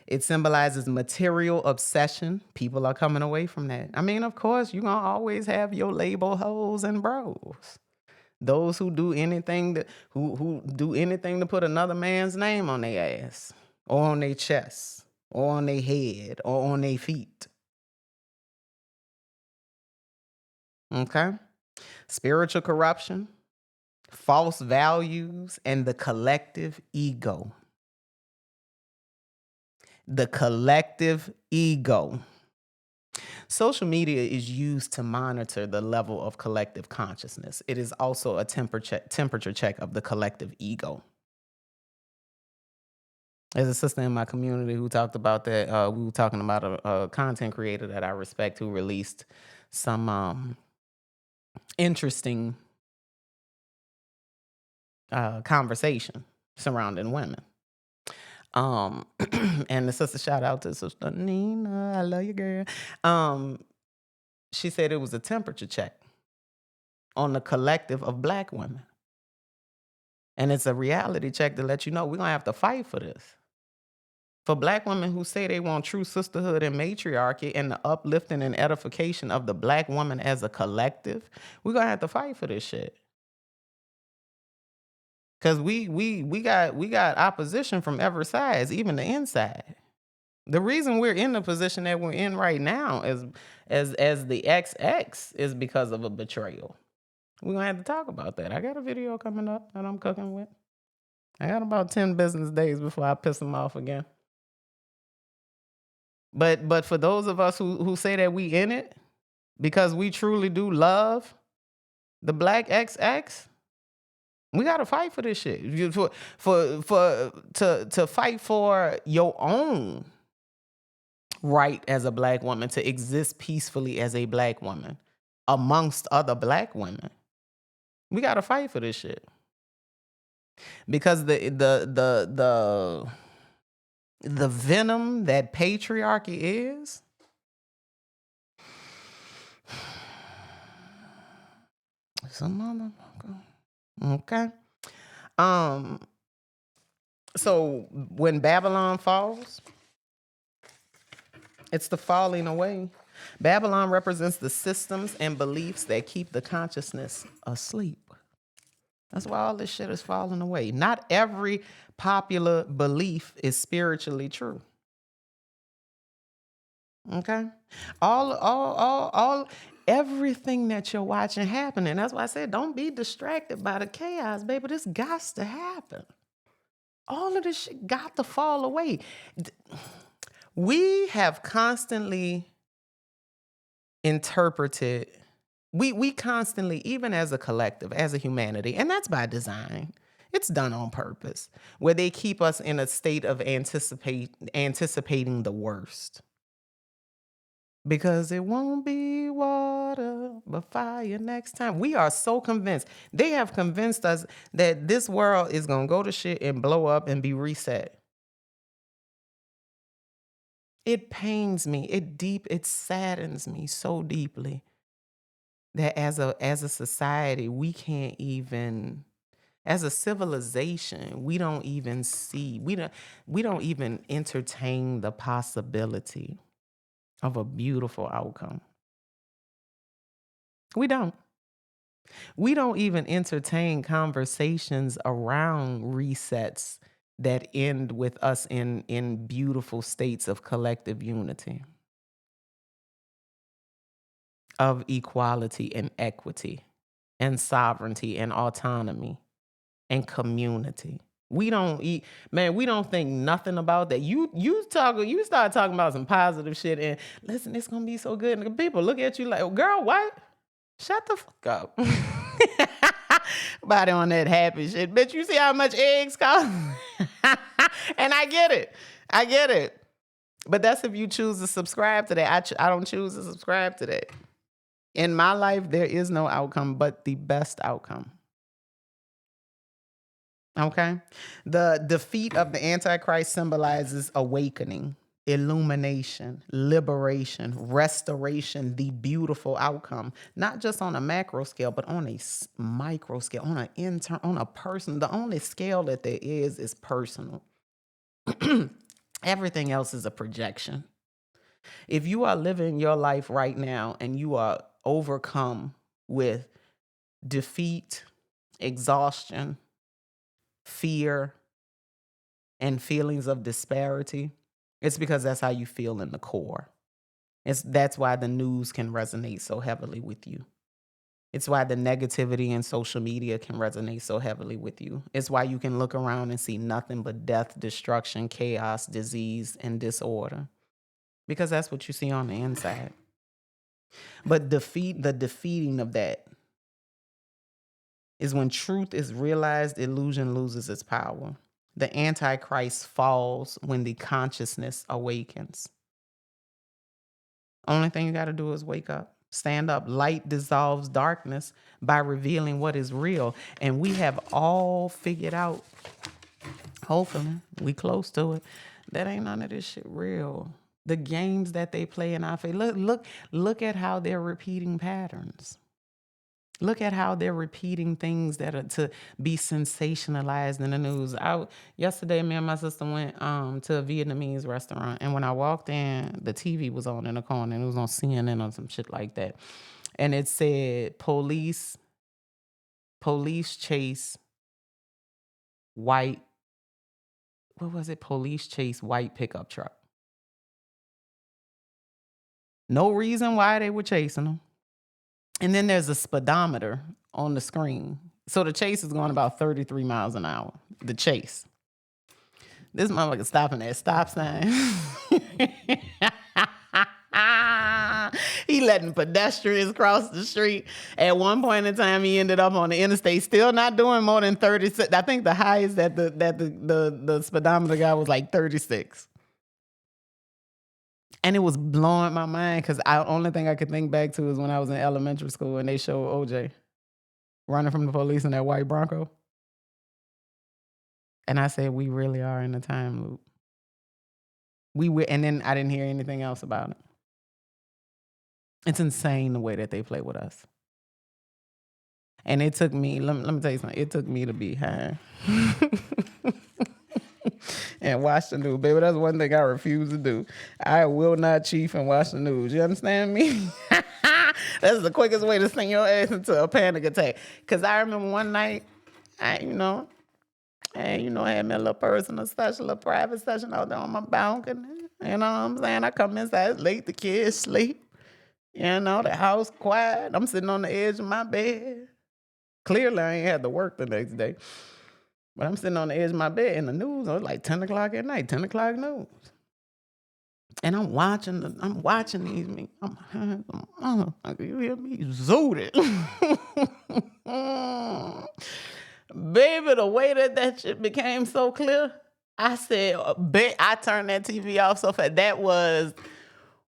It symbolizes material obsession. People are coming away from that. I mean, of course, you're going to always have your label hoes and bros. Those who do anything who do anything to put another man's name on their ass or on their chest or on their head or on their feet. Okay? Spiritual corruption, false values, and the collective ego. The collective ego. Social media is used to monitor the level of collective consciousness. It is also a temperature check of the collective ego. There's a sister in my community who talked about that. We were talking about a content creator that I respect who released some interesting conversation surrounding women. And the sister, shout out to Sister Nina, I love you, girl. She said it was a temperature check on the collective of Black women. And it's a reality check to let you know we're going to have to fight for this. For Black women who say they want true sisterhood and matriarchy and the uplifting and edification of the Black woman as a collective, we're going to have to fight for this shit. Because we got opposition from every side, even the inside. The reason we're in the position that we're in right now as the XX is because of a betrayal. We're going to have to talk about that. I got a video coming up that I'm cooking with. I got about 10 business days before I piss them off again. But for those of us who say that we in it because we truly do love the Black XX, we got to fight for this shit. To fight for your own right as a Black woman to exist peacefully as a Black woman amongst other Black women. We got to fight for this shit. Because the venom that patriarchy is, it's a motherfucker. Okay. So when Babylon falls, it's the falling away. Babylon represents the systems and beliefs that keep the consciousness asleep. That's why all this shit is falling away. Not every popular belief is spiritually true. Okay? Everything that you're watching happening. That's why I said don't be distracted by the chaos, baby. This got to happen. All of this shit got to fall away. We have constantly interpreted, we constantly, even as a collective, as a humanity, and that's by design. It's done on purpose, where they keep us in a state of anticipating the worst. Because it won't be water, but fire next time. We are so convinced. They have convinced us that this world is going to go to shit and blow up and be reset. It pains me. It saddens me so deeply that as a society, we can't even, as a civilization, we don't even entertain the possibility of a beautiful outcome. We don't. We don't even entertain conversations around resets that end with us in beautiful states of collective unity, of equality and equity and sovereignty and autonomy and community. We don't eat, man, we don't think nothing about that. You start talking about some positive shit and listen, it's gonna be so good. And people look at you like, oh, girl, what? Shut the fuck up. Body on that happy shit. Bitch, you see how much eggs cost? And I get it. I get it. But that's if you choose to subscribe to that. I don't choose to subscribe to that. In my life, there is no outcome but the best outcome. Okay? The defeat of the Antichrist symbolizes awakening, illumination, liberation, restoration, the beautiful outcome, not just on a macro scale, but on a micro scale, on a person. The only scale that there is personal. Everything else is a projection. If you are living your life right now and you are overcome with defeat, exhaustion, fear, and feelings of disparity, it's because that's how you feel in the core. That's why the news can resonate so heavily with you. It's why the negativity in social media can resonate so heavily with you. It's why you can look around and see nothing but death, destruction, chaos, disease, and disorder. Because that's what you see on the inside. But the defeating of that is when truth is realized, illusion loses its power. The Antichrist falls when the consciousness awakens. Only thing you got to do is wake up. Stand up. Light dissolves darkness by revealing what is real. And we have all figured out, hopefully, we close to it, that ain't none of this shit real. The games that they play in our face. Look at how they're repeating patterns. Look at how they're repeating things that are to be sensationalized in the news. Yesterday, me and my sister went to a Vietnamese restaurant, and when I walked in, the TV was on in the corner, and it was on CNN or some shit like that, and it said police chase white. What was it? Police chase white pickup truck. No reason why they were chasing them. And then there's a speedometer on the screen. So the chase is going about 33 miles an hour. The chase. This motherfucker stopping at stop sign. He letting pedestrians cross the street. At one point in time, he ended up on the interstate, still not doing more than 36. I think the highest that the speedometer guy was like 36. And it was blowing my mind because the only thing I could think back to is when I was in elementary school and they showed OJ running from the police in that white Bronco. And I said, we really are in a time loop. And then I didn't hear anything else about it. It's insane the way that they play with us. And it took me, let me tell you something, it took me to be high. And watch the news. Baby, that's one thing I refuse to do. I will not chief and watch the news. You understand me? That's the quickest way to send your ass into a panic attack. Because I remember one night, I had me a little personal session, a little private session out there on my balcony. You know what I'm saying? I come inside, it's late, the kids sleep. You know, the house quiet. I'm sitting on the edge of my bed. Clearly, I ain't had to work the next day. But I'm sitting on the edge of my bed in the news. It was like 10 o'clock at night, 10 o'clock news. And I'm watching these. You hear me? Zooted. Baby, the way that shit became so clear, I said, I turned that TV off so fast. That was,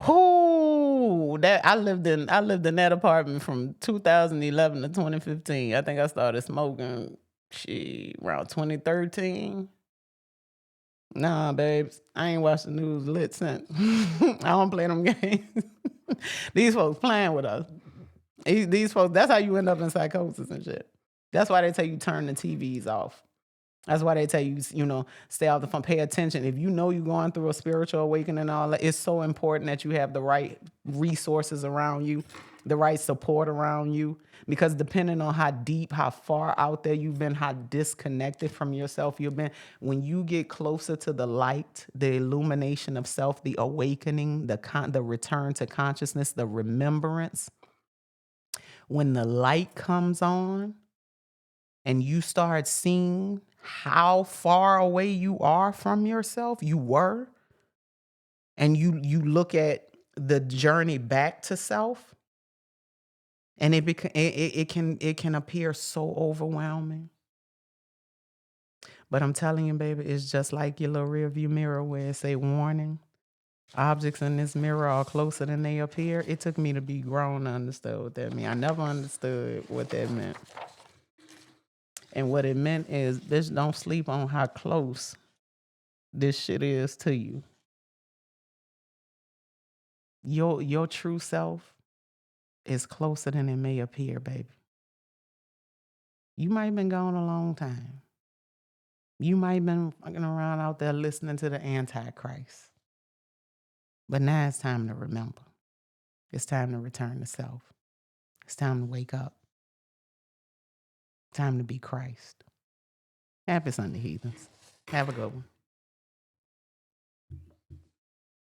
that I lived in that apartment from 2011 to 2015. I think I started smoking around 2013. Nah, babes, I ain't watched the news lit since. I don't play them games. These folks playing with us. These folks, that's how you end up in psychosis and shit. That's why they tell you turn the TVs off. That's why they tell you, stay off the phone, pay attention. If you know you're going through a spiritual awakening and all that, it's so important that you have the right resources around you, the right support around you. Because depending on how deep, how far out there you've been, how disconnected from yourself you've been, when you get closer to the light, the illumination of self, the awakening, the return to consciousness, the remembrance, when the light comes on and you start seeing how far away you are from yourself, you were, and you look at the journey back to self, and it can appear so overwhelming. But I'm telling you, baby, it's just like your little rear view mirror where it say warning. Objects in this mirror are closer than they appear. It took me to be grown to understand what that meant. I never understood what that meant. And what it meant is, bitch, don't sleep on how close this shit is to you. Your true self is closer than it may appear, baby. You might have been gone a long time. You might have been fucking around out there listening to the Antichrist. But now it's time to remember. It's time to return to self. It's time to wake up. Time to be Christ. Happy Sunday, heathens. Have a good one.